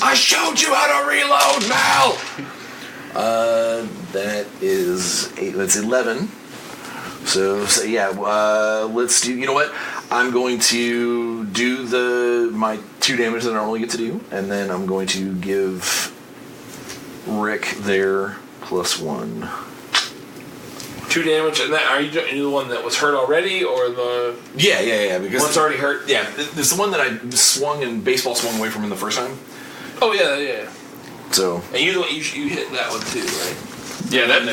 I showed you how to reload, Mal. That is 8. That's 11. So yeah. Let's do. You know what? I'm going to do my 2 damage that I normally get to do, and then I'm going to give Rick their +1. 2 damage, and that, are you the one that was hurt already, or the... Yeah, because... One's already hurt? Yeah, this is the one that I swung away from him the first time. Oh, yeah. So... And you hit that one too, right? Yeah, that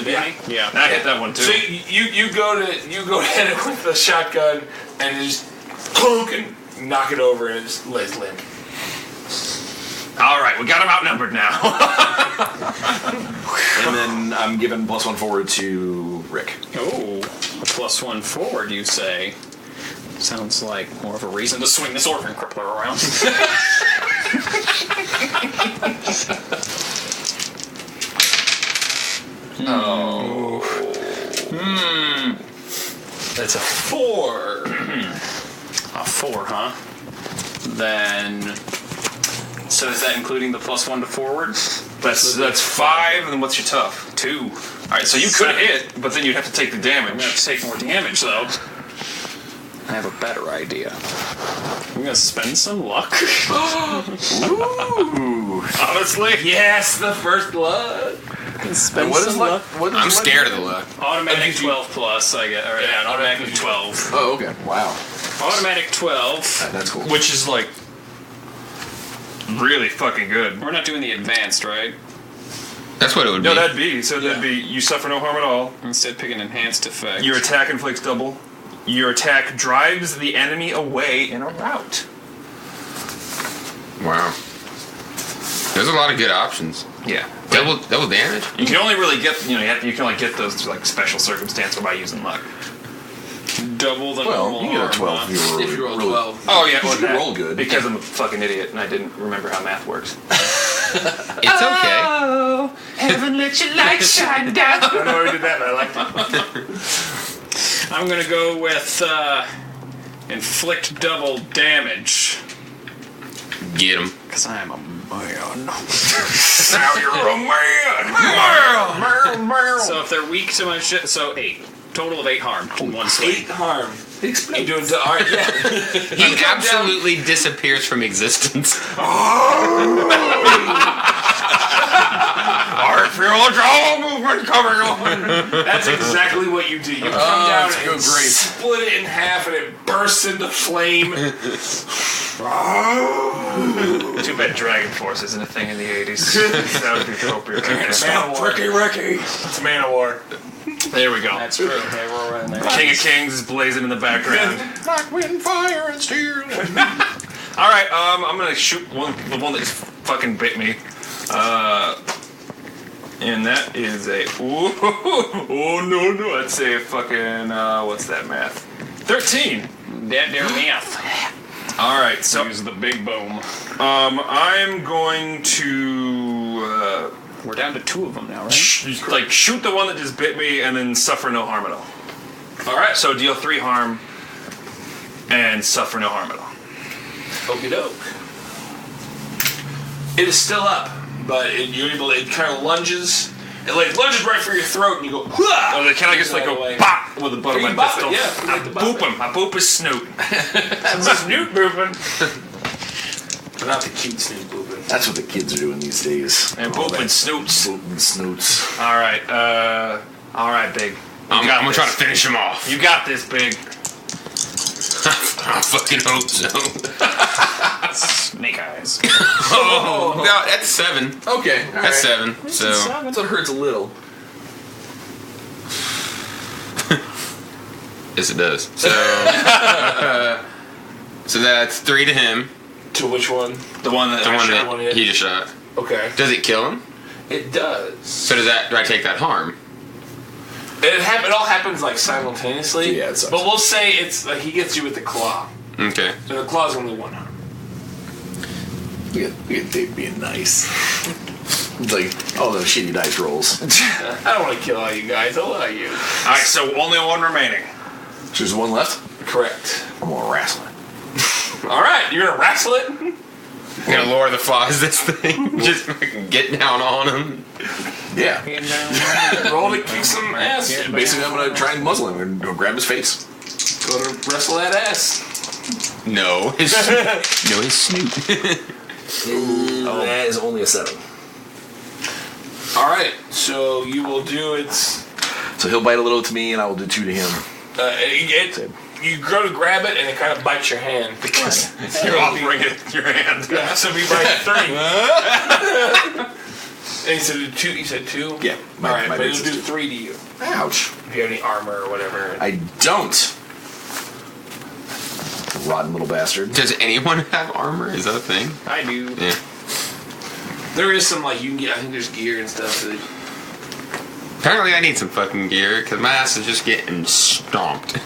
Yeah. I hit that one too. So you go to hit it with the shotgun, and you just clunk and knock it over, and it just lays limp. All right, we got him outnumbered now. And then I'm giving +1 forward to Rick. Oh, +1 forward, you say? Sounds like more of a reason to swing this orphan crippler around. Oh. That's a 4. A 4, huh? Then... So is that including the +1 to forward? That's 5, and then what's your tough? 2. Alright, so you could hit, but then you'd have to take the I'm going to damage. have to take more damage, though. I have a better idea. I'm going to spend some luck. Ooh. Honestly? Yes, the first blood. Spend What is some luck? luck. I'm scared of the luck. Automatic 12 plus, I get. Or, yeah, an automatic 12. Oh, okay. Wow. Automatic 12. That's cool. Which is like really fucking good. We're not doing the advanced, right? That's what it would No, be. that'd be. So that'd be you suffer no harm at all. Instead, pick an enhanced effect. Your attack inflicts double. Your attack drives the enemy away in a route. Wow. There's a lot of good options. Yeah. Double damage? You can only really get, you can only get those through like special circumstances by using luck. Double the normal you get a harm, 12 huh? if you roll If you roll 12. Oh yeah, You roll good. because I'm a fucking idiot and I didn't remember how math works. It's okay. Oh, heaven let your light shine down. I don't know how we did that, but I liked it. I'm gonna go with inflict double damage. Get him. Because I am a man. Now you're a man. So if they're weak to my shit, so 8. Total of 8 harm in one swing. 8 harm. You doing to art? Yeah. He absolutely disappears from existence. I feel a jaw movement coming on. That's exactly what you do. You come down go and great. split it in half, and it bursts into flame. Too bad Dragon Force isn't a thing in the 80s. That would be appropriate. Ricky. It's Man-O-War. There we go. That's true. They were right there. King of Kings is blazing in the background. Like wind, fire, and steel. All right, I'm gonna shoot the one that just fucking bit me, and that is a no, that's a fucking what's that math? 13. That there math. All right, so Use the big boom. I'm going to We're down to 2 of them now, right? shoot the one that just bit me and then suffer no harm at all. All right, so deal 3 harm and suffer no harm at all. Okie doke. It is still up, but it kind of lunges. It lunges right for your throat, and you go. Oh, can I just go bop with the butt of my pistol? Yeah, I boop him. I boop his snoot. Snoot booping. But not the cute snoot booping. That's what the kids are doing these days. And booping snoots. Booping snoots. All right, big. I'm gonna try to finish him off. You got this, big. I fucking hope so. eyes. Oh, no, that's 7. Okay, all That's right. 7. So So it hurts a little. yes, it does. So so that's 3 to him. To which one? The one that The one shot one that hit. he just shot. Okay. Does it kill him? It does. So do I take that harm? It all happens like simultaneously. Yeah, it sucks. But we'll say it's like he gets you with the claw. Okay. And the claw's only 1 harm. Look at Dave being nice. It's like, oh, those shitty dice rolls. I don't want to kill all you guys. I love you. All right, so only one remaining. So there's one left? Correct. I'm gonna wrestle it. All right, you're gonna wrestle it. I'm gonna lower the flies this thing. Just fucking get down on him. Yeah. Roll to kick some ass. Basically, I'm gonna try and muzzle him and go grab his face. Go to wrestle that ass. No. His snoot. That is only a 7. All right, so you will do its. So he'll bite a little to me, and I will do 2 to him. You go to grab it, and it kind of bites your hand because You're offering it in your hand. Yeah, so we bite 3. And he said 2. You said 2. Yeah. All right, my but base it'll is do 2. 3 to you Ouch. if you have any armor or whatever. I don't. Rotten little bastard. Does anyone have armor? Is that a thing? I do. Yeah. There is some like you can get. I think there's gear and stuff. That, Apparently I need some fucking gear because my ass is just getting stomped.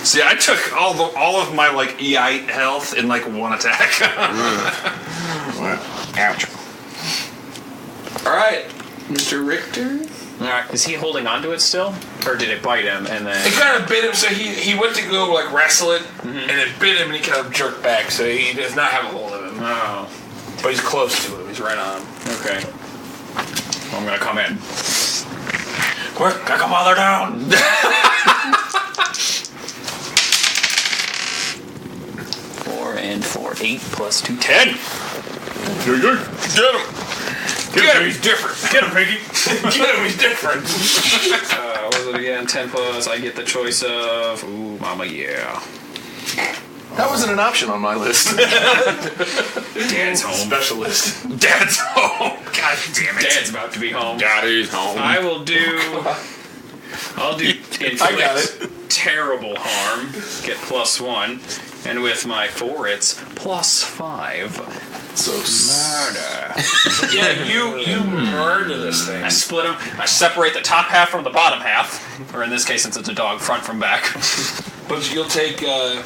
See, I took all of my like E8 health in like 1 attack. Ouch. all right, Mr. Richter. All right. Is he holding onto it still, or did it bite him and then? It kind of bit him, so he went to go like wrestle it, and it bit him, and he kind of jerked back, so he does not have a hold of him. Oh. But he's close to him. He's right on him. Okay. Well, I'm gonna come in. Quick, got my mother down. 4 and 4, 8 plus 2, 10. Get him! Get him, he's different. Get him, Piggy. Get him, he's different. What was it again? 10 plus. I get the choice of. Ooh, mama, yeah. That wasn't an option on my list. Dad's home. Specialist. Dad's home. God damn it. Dad's about to be home. Daddy's home. I will do. I'll do inflict I got it. terrible harm. Get +1, and with my 4, it's +5. So Murder. Yeah, you murder this thing. I split them. I separate the top half from the bottom half, or in this case, since it's a dog, front from back. But you'll take. no,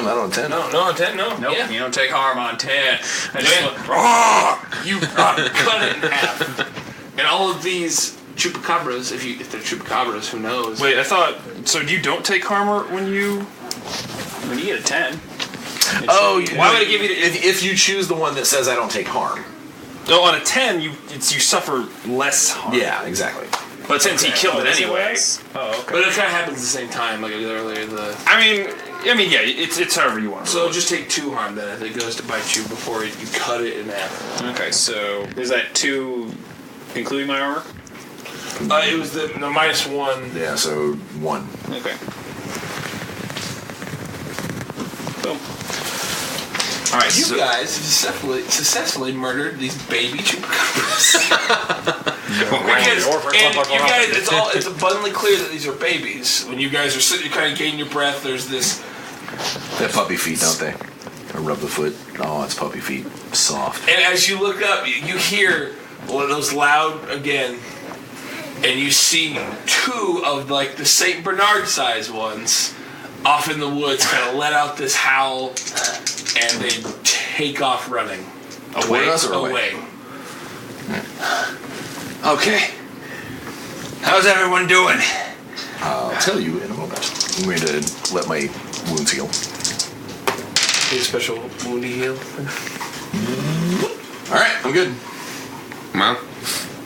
not on 10. No, on 10, no. Nope, Yeah. you don't take harm on 10. I just You cut it in half. And all of these chupacabras, if they're chupacabras, who knows? Wait, I thought. So you don't take harm when you? when you get a 10. Oh, Why would it give you the- if you choose the one that says I don't take harm? No, on a 10, you suffer less harm. Yeah, exactly. But since he killed it anyway. Oh, okay. But it kind of happens at the same time, like earlier. I mean, yeah, it's however you want. So just take 2 harm then if it goes to bite you before you cut it in half. Okay, so is that 2 including my armor? It was the -1. Yeah, so 1. Okay. Boom. All right, you guys successfully murdered these baby chupacabras. Because, and you guys, it's abundantly clear that these are babies. When you guys are sitting, you kind of gain your breath. There's this. They have puppy feet, don't they? I rub the foot. Oh, it's puppy feet. Soft. And as you look up, you hear one of those loud again, and you see 2 of like the Saint Bernard size ones off in the woods, kind of let out this howl, and they take off running Toward us or away? Okay. How's everyone doing? I'll tell you in a moment. I'm going to let my wounds heal. Need a special woundy heal. All right, I'm good. Well,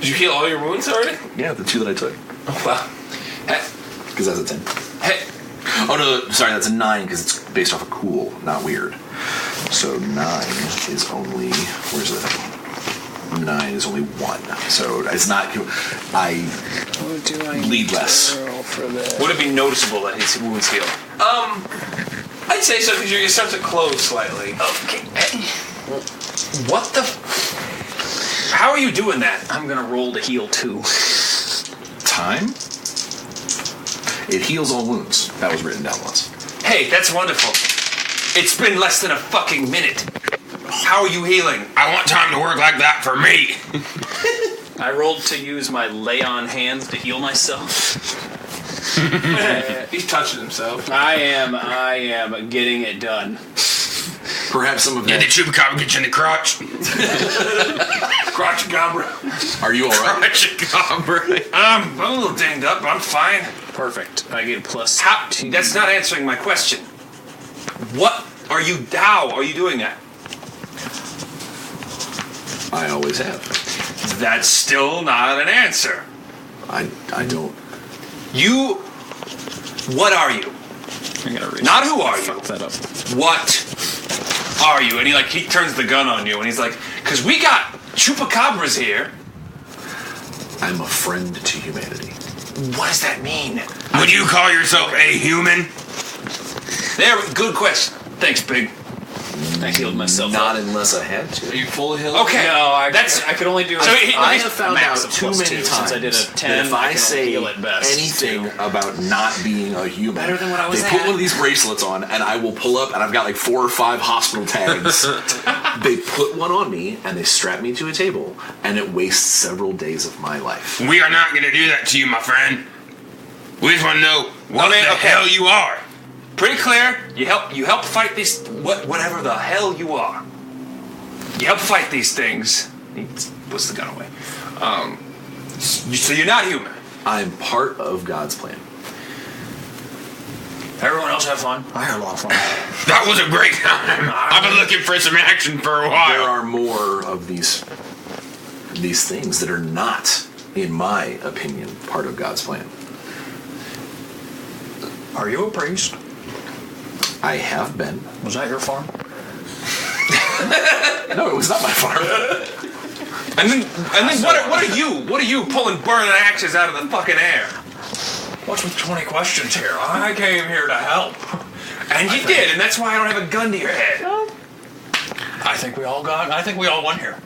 Did you heal all your wounds already? Yeah, the 2 that I took. Oh wow. Because that's a 10. Hey. Oh, no, sorry, that's a 9 because it's based off of cool, not weird. So 9 is only... Where's the thing? 9 is only 1. So it's not... I bleed less. Would it be noticeable that his wounds heal? I'd say so because you start to close slightly. Okay. What the? How are you doing that? I'm gonna roll to heal 2. Time? It heals all wounds. That was written down once. Hey, that's wonderful. It's been less than a fucking minute. How are you healing? I want time to work like that for me. I rolled to use my lay on hands to heal myself. He's touching himself. I am getting it done. Perhaps some of Yeah, that. the chupacabra gets you in the crotch. Crotchagabra. Are you all right? Chupacabra. I'm a little dinged up, but I'm fine. Perfect. I get plus How? 2. That's not answering my question. What are you? How are you doing that? I always have. That's still not an answer. I don't. You. What are you? I'm gonna read. Not who are you. Fuck that up. What are you? And he turns the gun on you, and he's like, because we got chupacabras here. I'm a friend to humanity. What does that mean? Would you call yourself a human? Good question. Thanks, Big. I healed myself. Not up. unless I had to. Are you fully healed? Okay. No, I could only do. I have found max out of too plus many 2, times since I did a 10. that if I can say heal at best. anything about not being a human, Better than what I was they put at. one of these bracelets on, and I will pull up, and I've got like 4 or 5 hospital tags. They put one on me, and they strap me to a table, and it wastes several days of my life. We are not going to do that to you, my friend. We just want to know what the hell you are. Pretty clear. You help fight these whatever the hell you are. You help fight these things. He puts the gun away. So you're not human. I'm part of God's plan. Everyone else have fun? I had a lot of fun. That was a great time. I've been looking for some action for a while. There are more of these things that are not, in my opinion, part of God's plan. Are you a priest? I have been. Was that your farm? No, it was not my farm. And then what are you? What are you pulling burning axes out of the fucking air? What's with 20 questions here? I came here to help. And you did, and that's why I don't have a gun to your head. I think we all won here.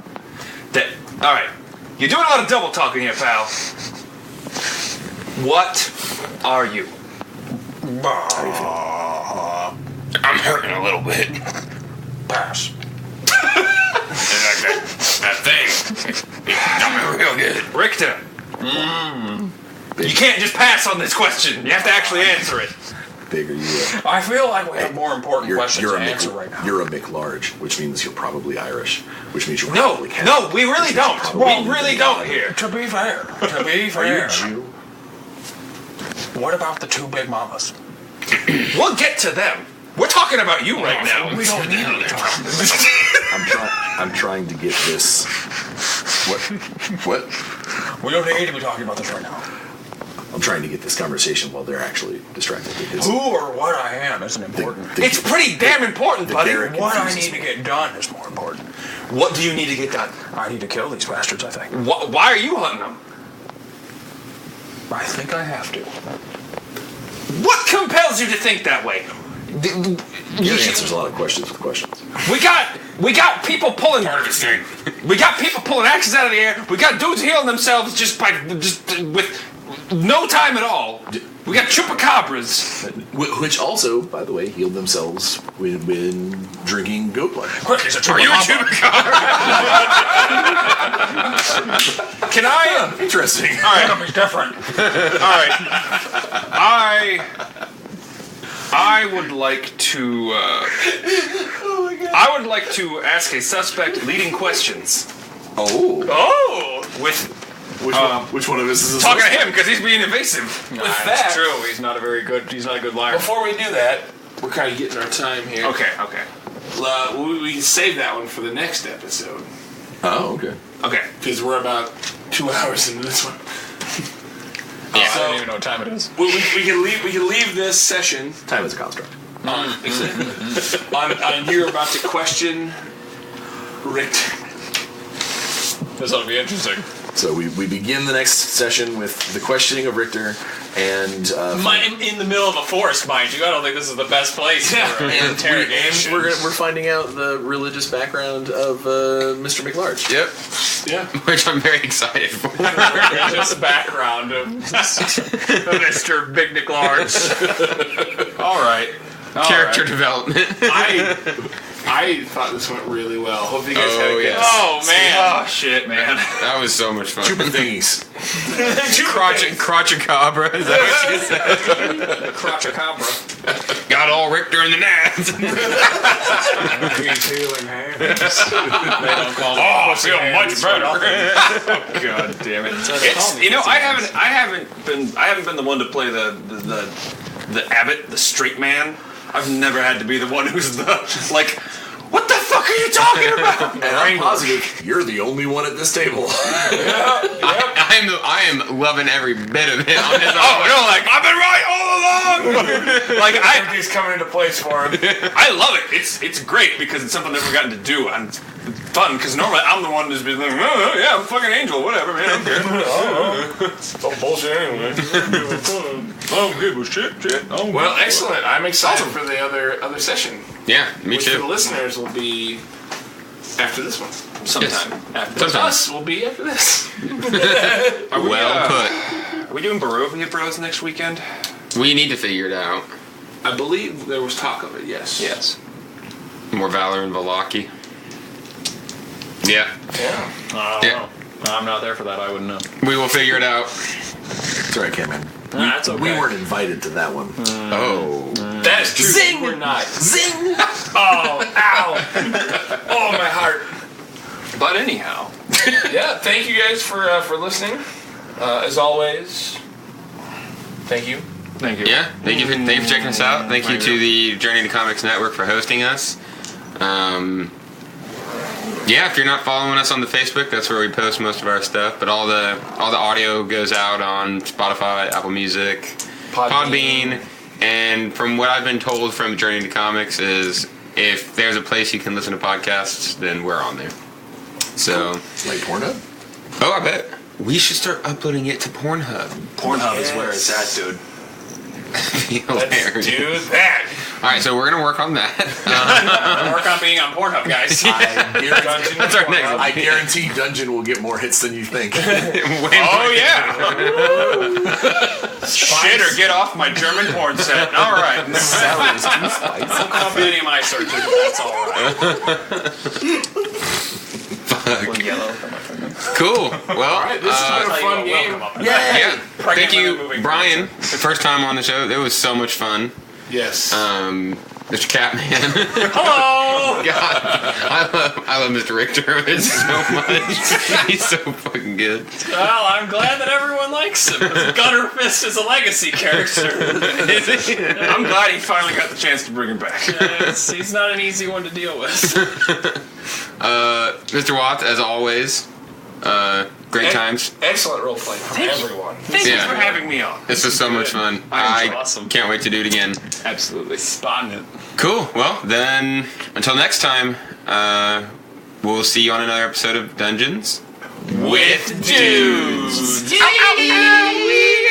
All right. You're doing a lot of double talking here, pal. What are you? How do you feel? I'm hurting a little bit. Pass. that thing. It got me real good. Richter. You can't just pass on this question. You have to actually answer it. Big are you? I feel like we have more important questions to answer right now. You're a McLarge, which means you're probably Irish, which means you're No, probably Catholic. we really don't. We really don't here. To be fair, Are you a Jew? what about the 2 big mamas? We'll get to them. We're talking about you right now. We don't need to talk. I'm trying to get this. What? We don't need to be talking about this right now. I'm trying to get this conversation while they're actually distracted. Because Who or what I am isn't important. It's pretty damn important, buddy. Derek What I confuses need to me. get done is more important. What do you need to get done? I need to kill these bastards, I think. Why are you hunting them? I think I have to. What compels you to think that way? Your answers a lot of questions with questions. We got people pulling. We got people pulling axes out of the air. We got dudes healing themselves just with no time at all. We got chupacabras. Which also, by the way, healed themselves when drinking goat blood. Quick, it's a Are you a chupacabra. chupacabra? Can I? Interesting. All right. It's different. All right. I would like to. I would like to ask a suspect leading questions. Oh. Which one of us is Talking to him because he's being evasive. That's true. He's not a good liar. Before we do that, we're kind of getting our time here. Okay. We can save that one for the next episode. Oh, okay. Okay. Because we're about 2 hours into this one. I don't even know what time it is. We can leave this session Time is a construct. on you're about to question Richter. This ought to be interesting. So we begin the next session with the questioning of Richter, and in the middle of a forest, mind you. I don't think this is the best place for an interrogation. we're finding out the religious background of Mr. McLarge. Yep. Yeah. Which I'm very excited for. Just the background of Mr. Big Nick Large. All right. Character development. I thought this went really well. Hope you guys had a good. Yes. Oh man! Oh shit, man! That was so much fun. Chupa thingies. Crotchacabra, is that what you said? Crotchacabra. Got all Richter in the nads. Oh, I feel much better. God damn it! It's, you know, I haven't been the one to play the abbot, the straight man. I've never had to be the one who's the like. What the fuck are you talking about? And I'm positive you're the only one at this table. I am loving every bit of it. I'm just, like I've been right all along. Like everything's coming into place for him. I love it. It's great because it's something I've never gotten to do, and it's fun because normally I'm the one who's been like, oh, yeah, I'm a fucking angel, whatever, man. I don't care. It's all bullshit anyway. Oh, good. Well, shit. Oh, Well, excellent. I'm excited for the other session. Yeah, me Which too. for the listeners will be after this one. sometime after. Sometime. Us will be after this. Well put. Are we doing Barovia Bros next weekend? We need to figure it out. I believe there was talk of it, yes. Yes. More Valor and Valaki. Yeah. Yeah. Yeah. I'm not there for that. I wouldn't know. We will figure it out. Sorry, I came in. That's okay. We weren't invited to that one. Oh. That's true. Zing! We're not. Zing! Oh, ow. Oh, my heart. But anyhow, Yeah, thank you guys for listening. As always, thank you. thank you. Yeah. Thank you for checking us out. Thank you to the Journey to Comics Network for hosting us. Yeah, if you're not following us on the Facebook, that's where we post most of our stuff. But all the audio goes out on Spotify, Apple Music, Podbean, and from what I've been told from Journey to Comics is if there's a place you can listen to podcasts, then we're on there. So, Like Pornhub? oh, I bet we should start uploading it to Pornhub. Pornhub is where it's at, dude. Hilarious. Do that. All right, so we're gonna work on that. Work on being on Pornhub, guys. That's our next. I guarantee Dungeon will get more hits than you think. Oh yeah. Shit or get off my German porn set. All right. Salary's too spicy. Don't call me any of my searches. That's all right. Cool. Well, All right, this has been a fun game. yeah. Thank Pregnant women you, moving Brian. First time on the show. It was so much fun. Yes. Mr. Catman. Hello. God, I love Mr. Richter. It's so much. He's so fucking good. Well, I'm glad that everyone likes him. Gutterfist is a legacy character. I'm glad he finally got the chance to bring him back. He's not an easy one to deal with. Mr. Watts, as always, great times. Excellent role play from everyone. Thank you for having me on. This was so much fun. I awesome. can't wait to do it again. Absolutely. Spotting it. Cool. Well, then, until next time, we'll see you on another episode of Dungeons with Dudes. Ow, ow, ow.